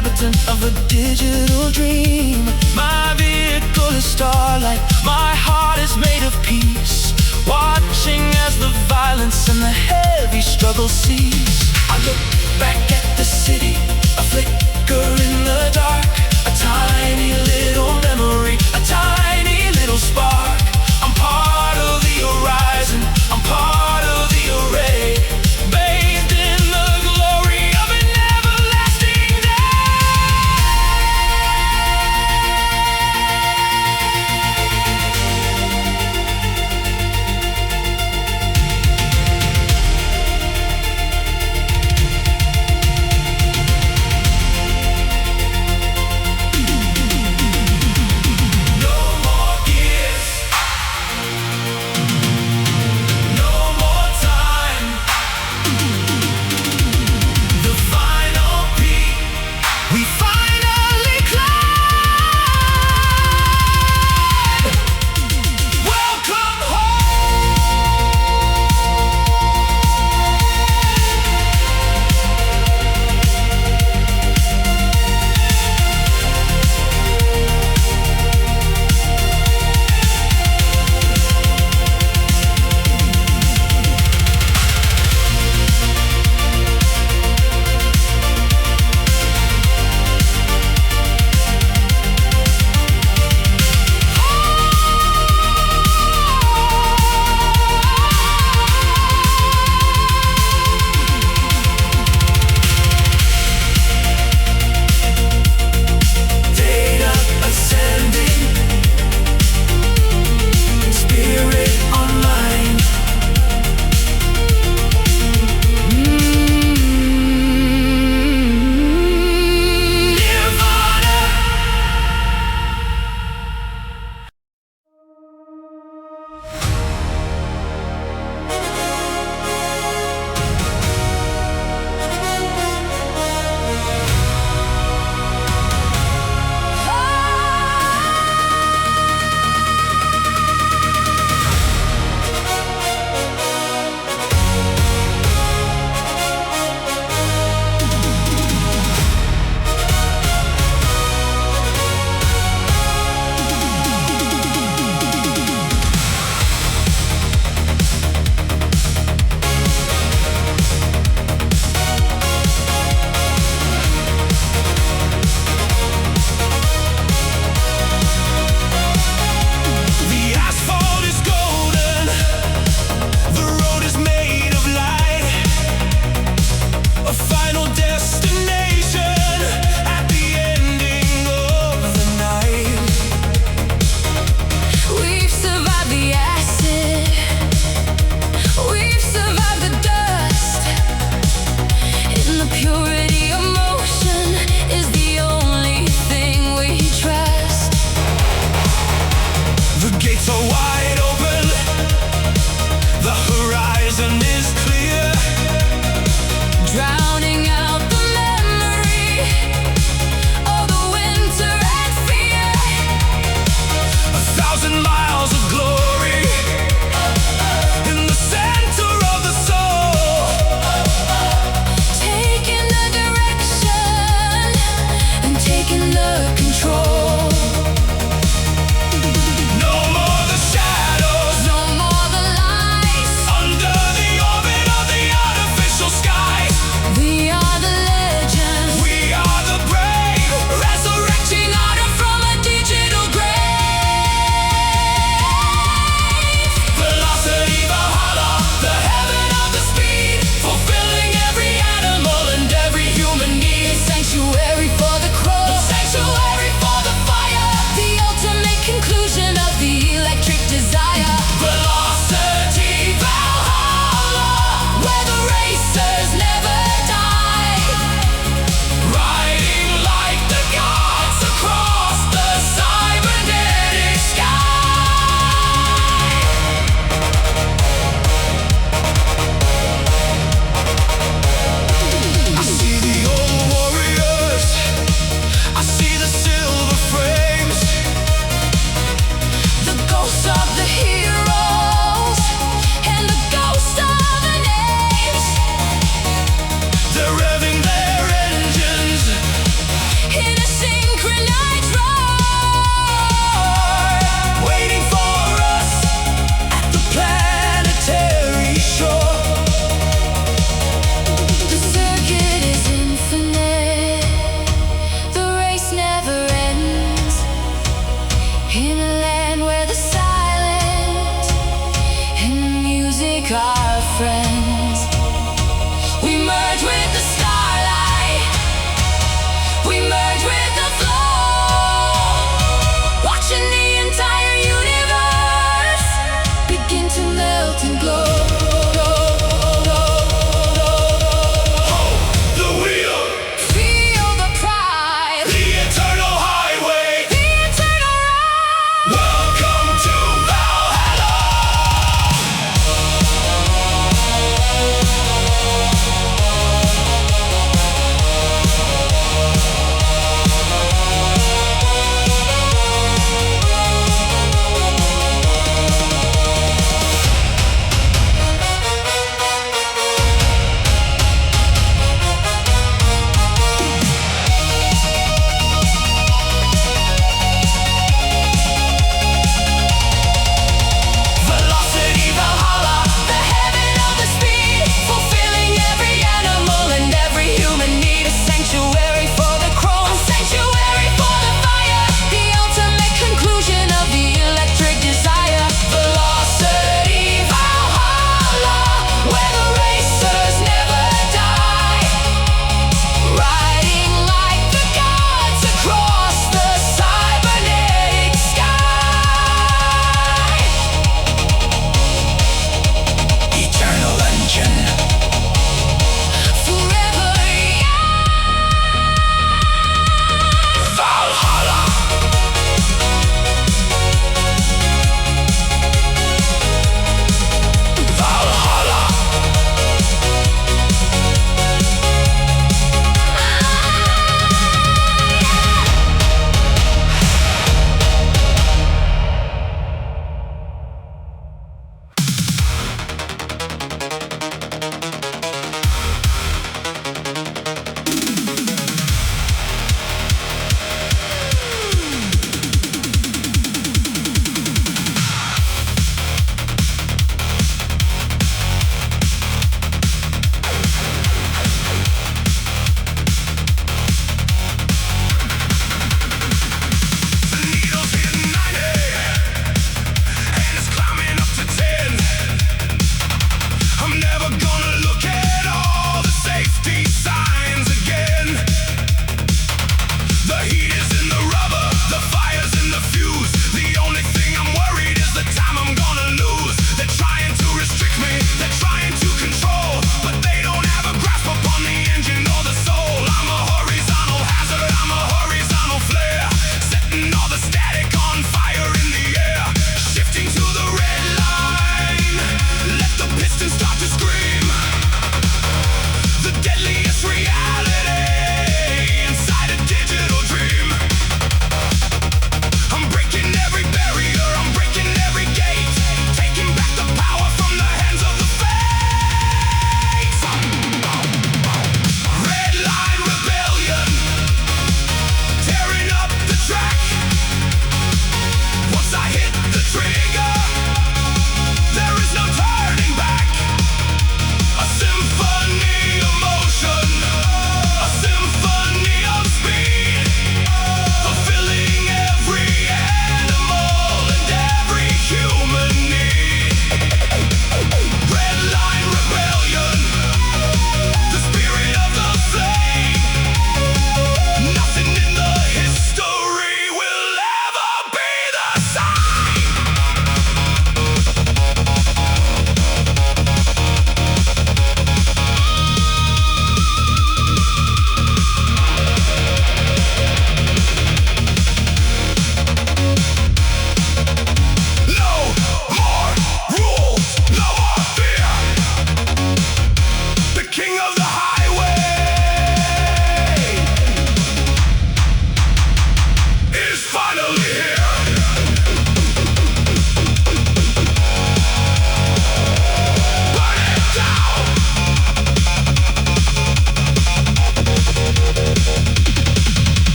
inhabitant of a digital dream. My vehicle is starlight, my heart is made of peace, watching as the violence and the heavy struggle cease. I look back at the city, a flicker in the dark, a tiny little memory, a tiny little spark. I'm part of the horizon, I'm part of the array, bathed in the glory of an everlasting sanctuary for the crow, sanctuary.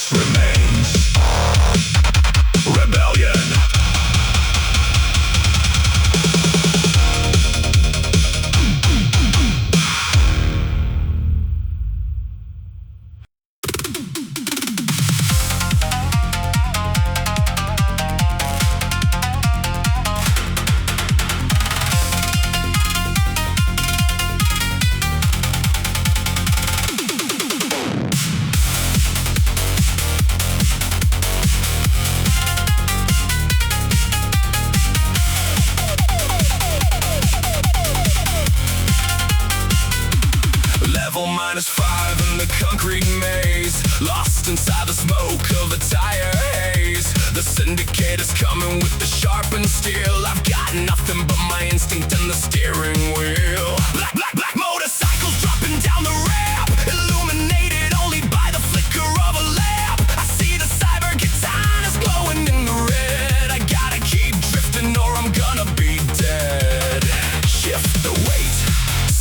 chaos remains. Rebellion. -5 in the concrete maze, lost inside the smoke of a tire haze. The syndicate is coming with the sharpened steel. I've got nothing but my instinct and the steering wheel. Black motorcycles dropping down the ramp, illuminated only by the flicker of a lamp. I see the cyber katanas glowing in the red. I gotta keep drifting or I'm gonna be dead. Shift the weight,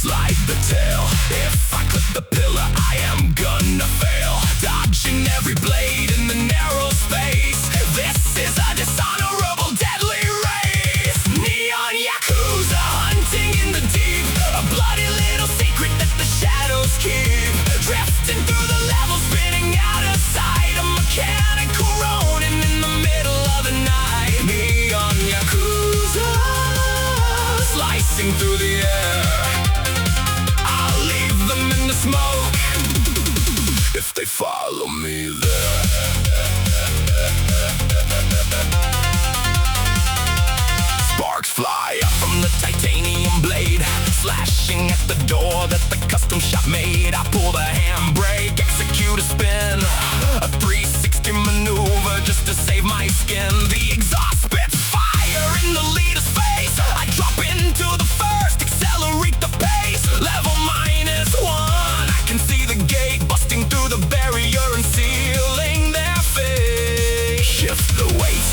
slide the tail. If I clip the pillar, I am gonna fail. Dodging every blade in the narrow space. This is a dishonorable, deadly race. Neon Yakuza hunting in the deep, a bloody little secret that the shadows keep. Drifting through the levels, spinning out of sight. A mechanical Ronin in the middle of the night. Neon Yakuza slicing through the air. I'll leave them in the smoke if they follow me there. Sparks fly up from the titanium blade, slashing at the door that the custom shop made. I pull the handbrake, execute a spin, a 360 maneuver just to save my skin. The exhaust spits fire in the leader's face. I drop into the first, accelerate the pace. Level -1, I can see the gate busting through the barrier and sealing their fate. Shift the weight,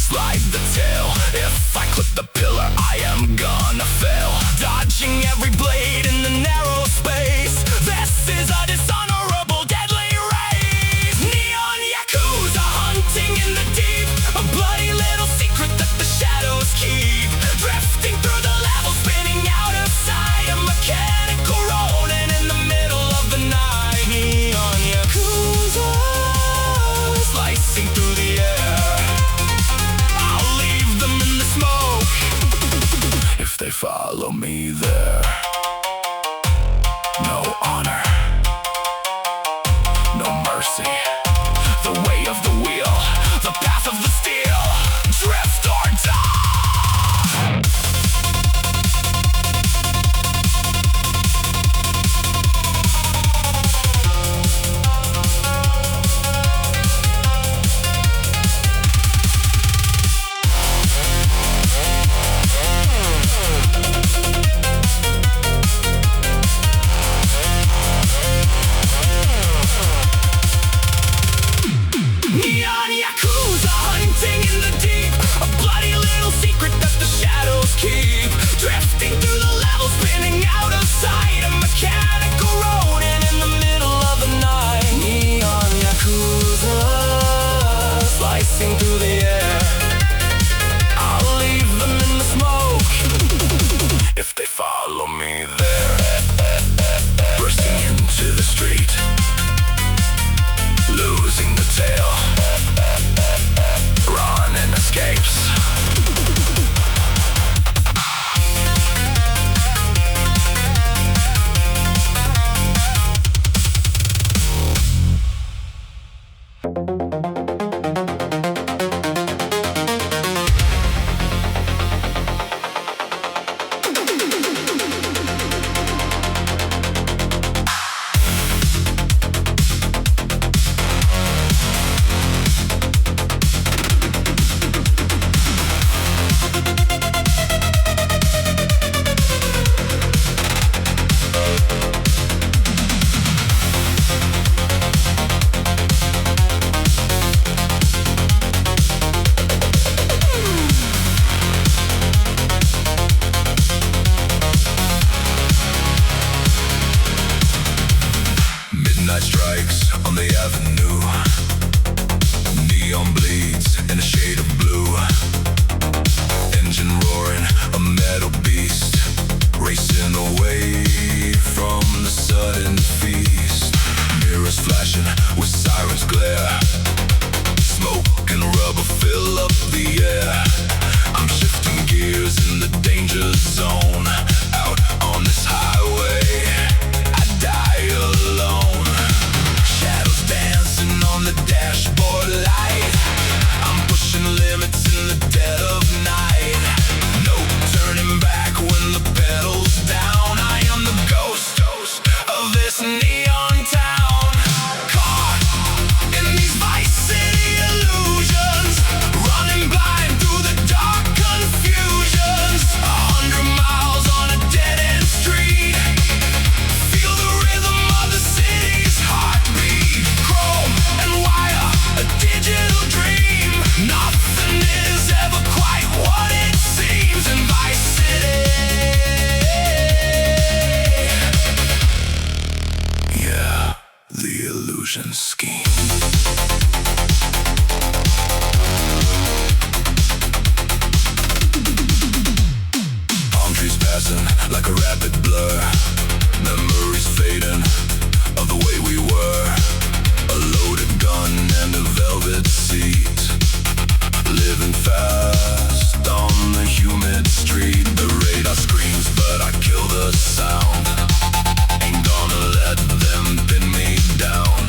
slide the tail. If I clip the pillar, I am gonna fail. Dodging every blade in the narrow space. This is a dishonorable, deadly race. Neon Yakuza hunting in the deep, a bloody little secret that the shadows keep. Drifting through the levels, spinning out of sight. A mechanical Ronin in the middle of the night. Neon Yakuza slicing through the air. I'll leave them in the smoke if they follow me there. No honor, no mercy. The way of the wheel, the path of the steel. Drift or die. Neon Yakuza hunting in the deep, a bloody little secret that the shadows keep. Drifting through the levels, spinning out of sight. A mechanical Ronin in the middle of the night. Neon Yakuza slicing through the air. I'll leave them in the smoke if they follow me there. Bursting into the street, losing the tail. Ronin escapes. Midnight strikes on the avenue. neon bleeds in a shade of blue. Engine roaring, a metal beast, racing away from the sudden feast. Mirrors flashing with sirens glare. Smoke and rubber fill up the air. I'm shifting gears in the danger zone. Out on this highway, I die alone. Shadows dancing on the dashboard light. I'm pushing limits in the dead of night. No turning back when the pedal's down. I am the ghost of this neon town. Caught in these Vice City illusions, running blind through the dark confusions. 100 miles on a dead-end street. Feel the rhythm of the city's heartbeat. Chrome and wire, a digital dream. Nothing is ever quite what it seems in Vice City. Yeah, the illusion scheme. Palm trees passing like a rapid blur. Memories fading of the way we were. A loaded gun and a velvet seat. Living fast on the humid street. The radar screams but I kill the sound. Ain't gonna let them pin me down.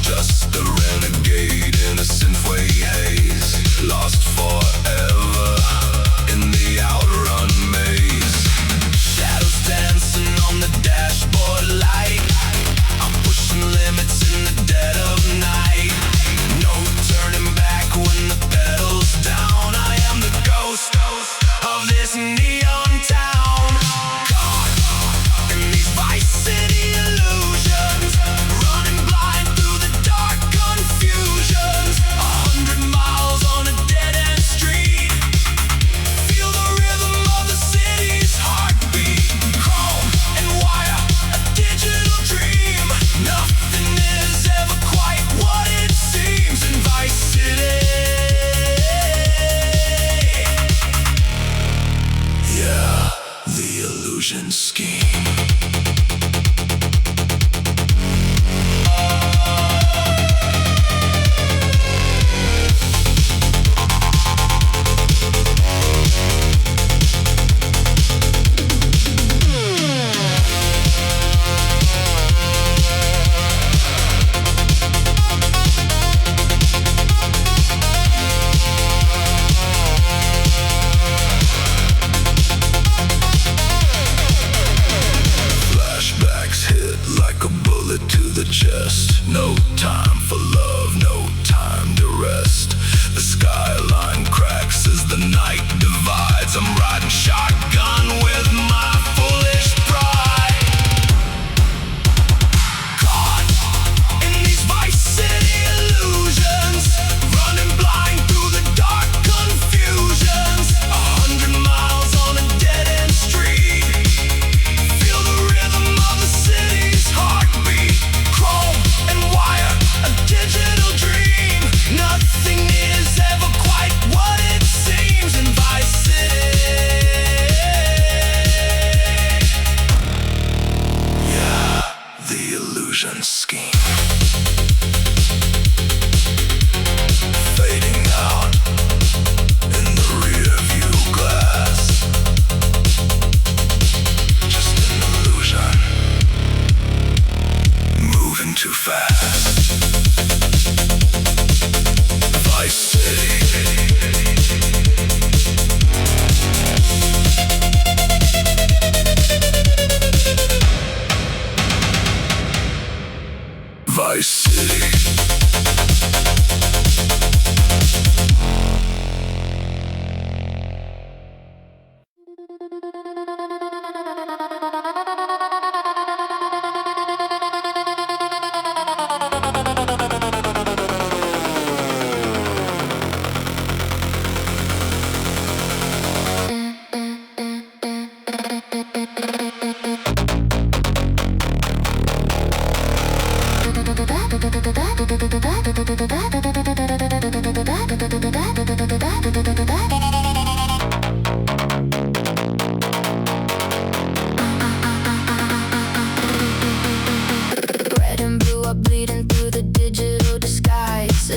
Just a renegade in a synthwave haze. Lost forever in the outrun maze. Shadows dancing on the dashboard light.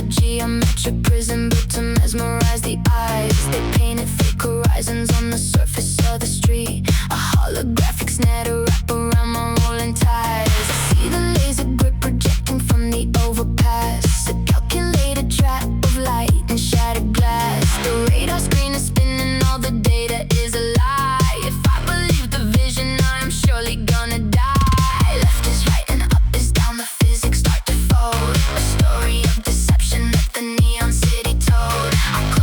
a geometric prison built to mesmerize the eyes. They painted fake horizons on the surface of the street. A holographic snare to wrap around my rolling tires. I see the laser grip projecting from the overpass, a calculated trap of light and shattered glass. The radar screen is spinning, all the data is a lie. If I believe the vision, I am surely gonna die. Left is right and up is down, the physics start to fold. A story of deception that the neon city told. I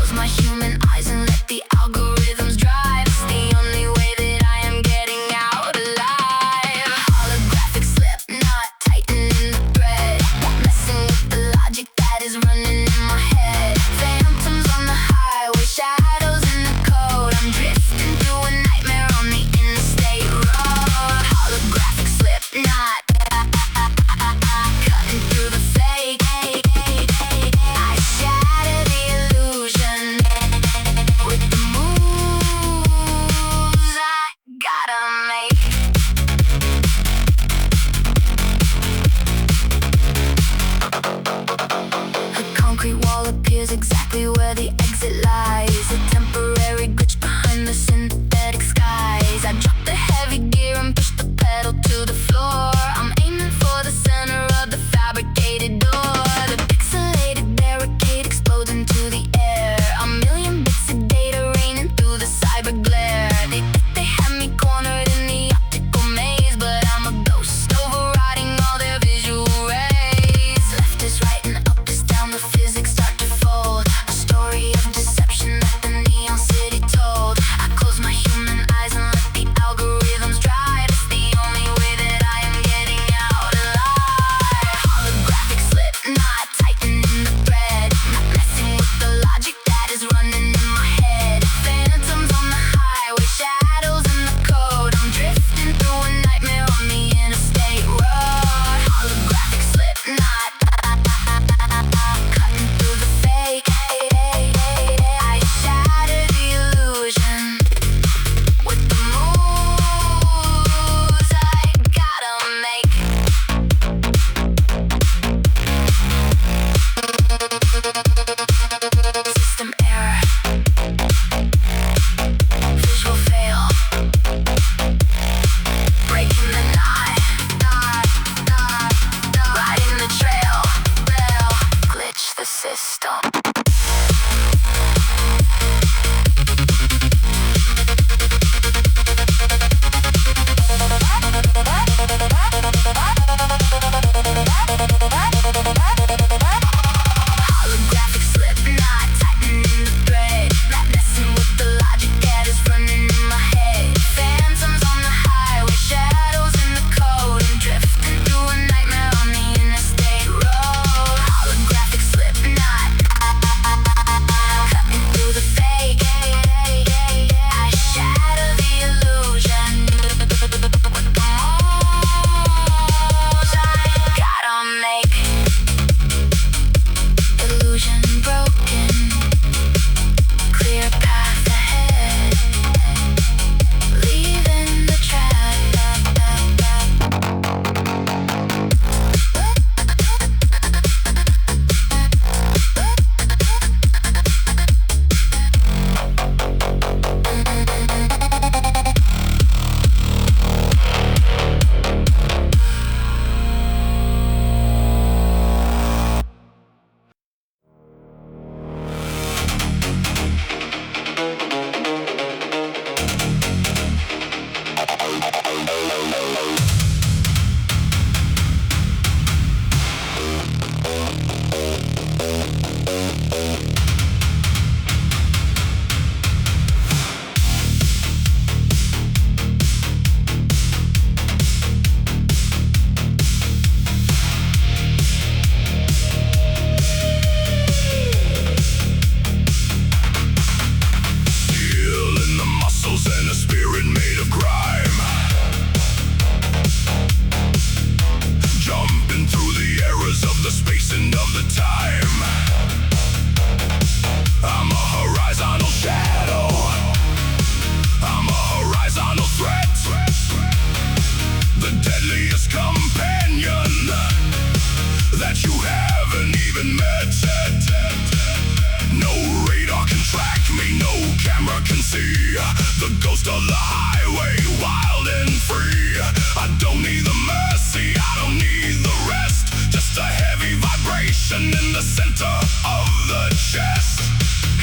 in the center of the chest.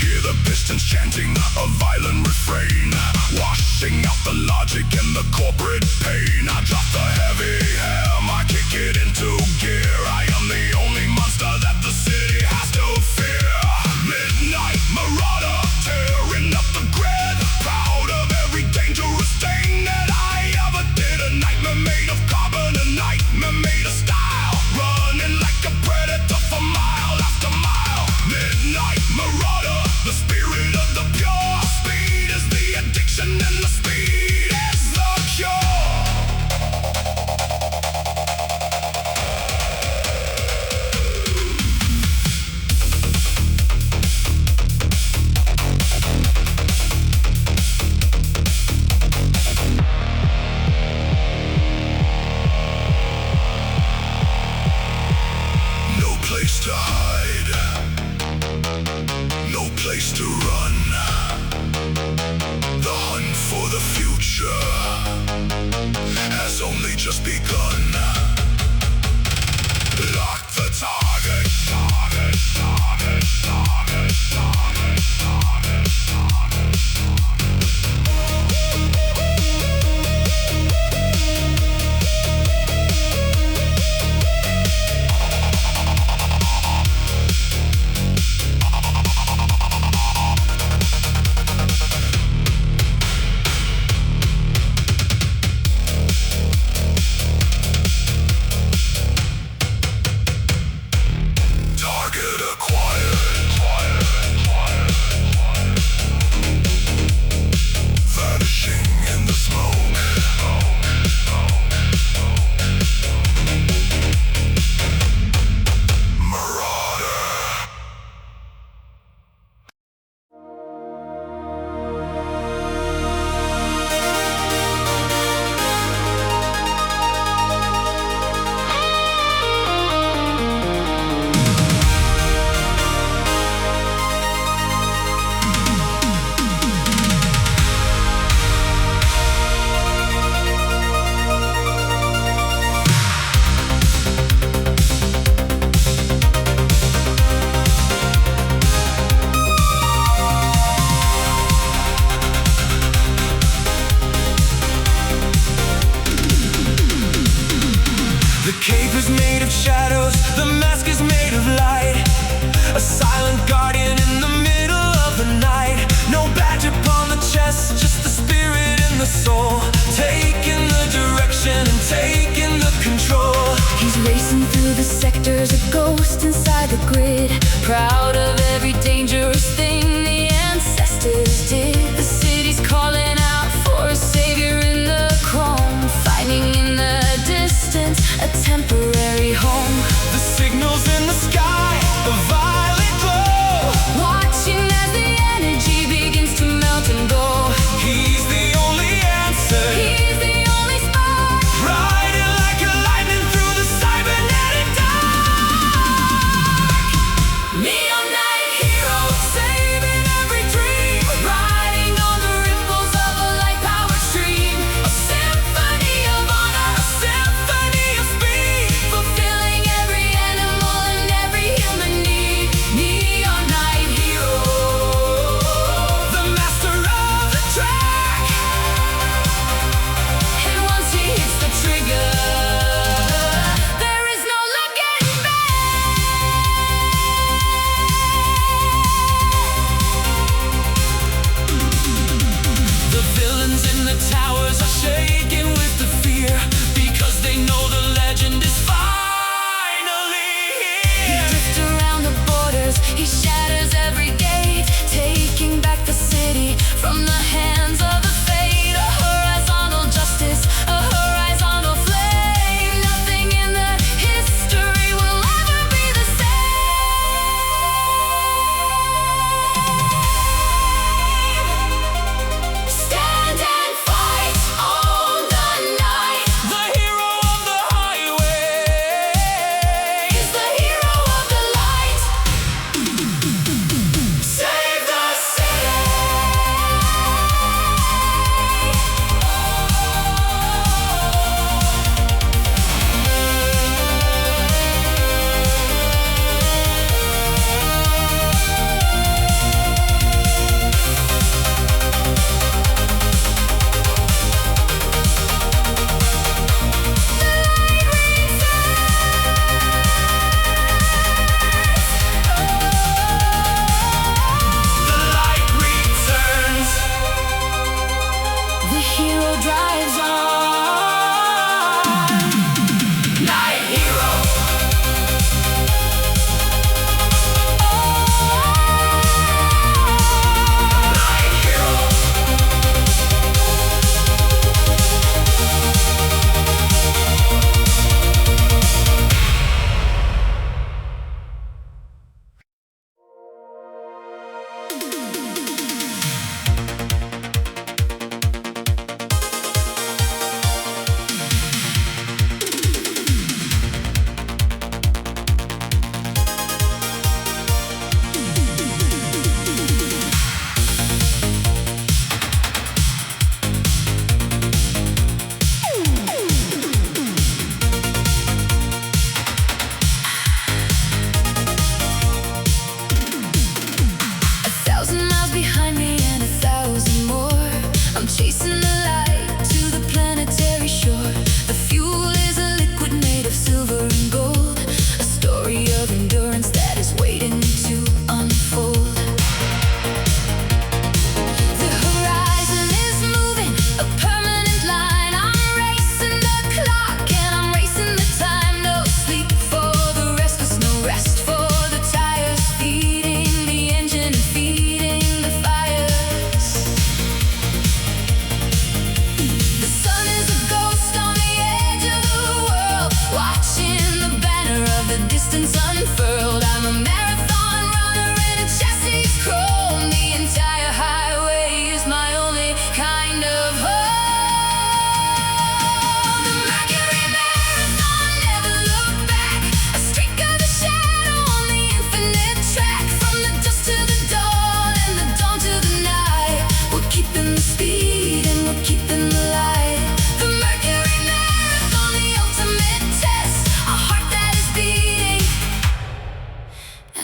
Hear the pistons chanting a violent refrain, washing out the logic and the corporate pain. I drop the heavy ham, I kick it into gear. I am the only monster that the city has to fear. Midnight marauder, tearing up the grid, proud of every dangerous thing that I ever did. A nightmare made of carbon, a nightmare made of style, running like a predator for mile after mile. Midnight marauder, the spirit of the pure. Speed is the addiction and the speed is the cure. No place to hide, no place to run. The hunt for the future has only just begun. Lock the target, target, target, target, target, target, target. Target acquired. Vanishing in the smoke. Marauder. The cape is made of shadows, the mask is made of light. A silent guardian in the middle of the night. No badge upon the chest, just the spirit and the soul, taking the direction and taking the control. He's racing through the sectors, a ghost inside the grid, proud of every dangerous thing the ancestors did. The city's calling out for a savior in the chrome, finding in the distance a temporary home. The signals in the sky, a violet glow, Watching as the energy begins to melt and go. he's the only answer. He's the only spark. Riding like a lightning through the cybernetic dark. Neon night hero, saving every dream, riding on the ripples of a light-powered stream. A symphony of honor, A symphony of speed, fulfilling every animal and every human need. Neon night hero, the master of the track. and once he hits the trigger, there is no looking back. The villains in the towers are shaking with the fear, because they know the legend is finally He here. drifts around the borders, he shatters every gate, taking back the city from the hands of the fate. A horizontal justice, a horizontal flame. Nothing in the history will ever be the same. Stand and fight on the night. The hero of the highway He's the hero of the light. Save the city.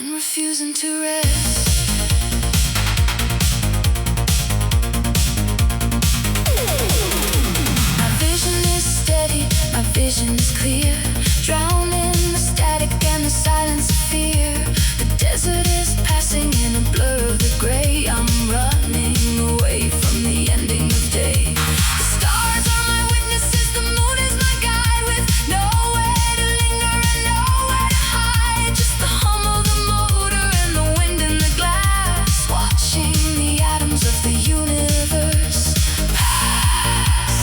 and refusing to rest. My vision is steady, my vision is clear, drowning the static and the silence of fear. The desert is passing in a blur of the gray. I'm running away from the ending of day. The stars are my witnesses, the moon is my guide, with nowhere to linger and nowhere to hide. Just the hum of the motor and the wind in the glass, watching the atoms of the universe pass.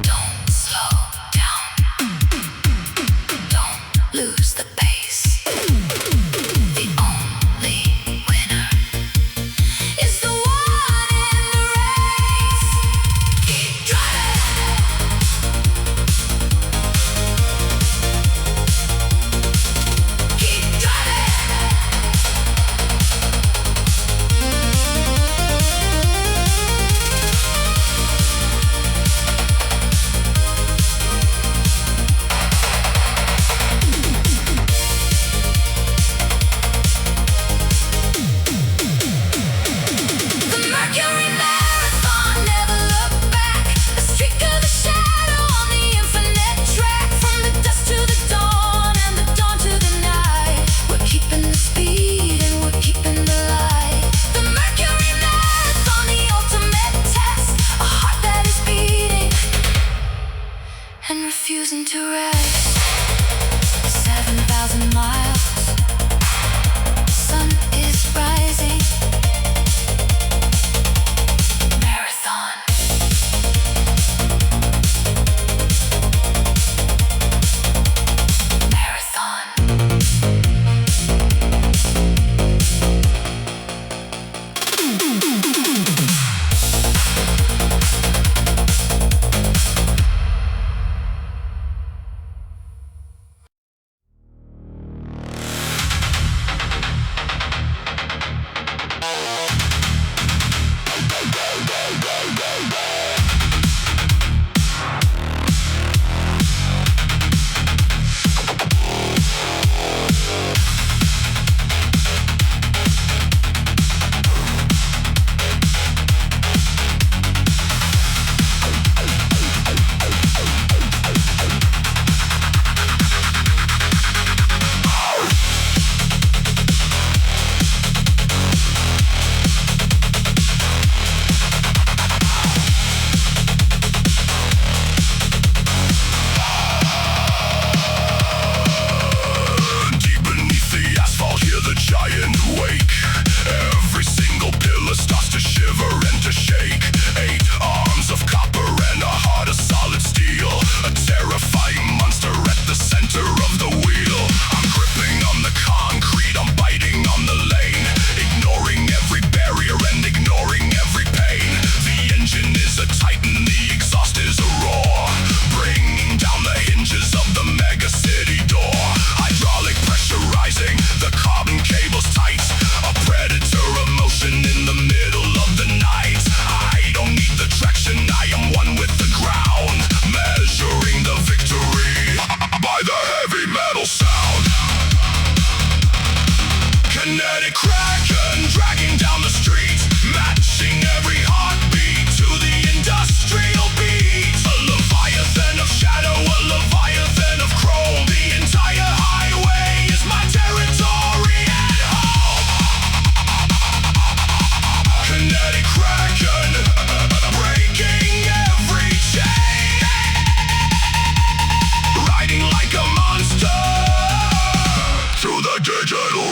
Don't slow down, don't lose the pace. The only winner is the one in the race. Keep driving, keep driving. The Mercury Marathon, never look back. A streak of the shadow on the infinite track. From the dusk to the dawn and the dawn to the night, we're keeping the speed and we're keeping the light. The Mercury Marathon, the ultimate test. A heart that is beating and refusing to rest. 7,000 miles, sun is rising. Marathon. Marathon. Deep beneath the asphalt, hear the giant wake. Every single pillar starts to shiver and to shake. 8 arms of copper and a heart of solid steel. A terrifying monster at the center of the wheel. I'm gripping on the concrete, I'm biting on the lane, ignoring every barrier and ignoring every pain. The engine is a titan, the exhaust is a roar, bringing down the hinges of the mega city door. Hydraulic pressurizing, the carbon cables tight. A predator of motion in the middle of the night. I don't need the traction, I am one with the ground, measuring the victory by the heavy metal sound. Kinetic kraken dragging down the street, matching every heartbeat to the industrial beat. A leviathan of shadow, a leviathan of chrome. The entire highway is my territory at home. Kinetic kraken, breaking every chain, riding like a monster through the digital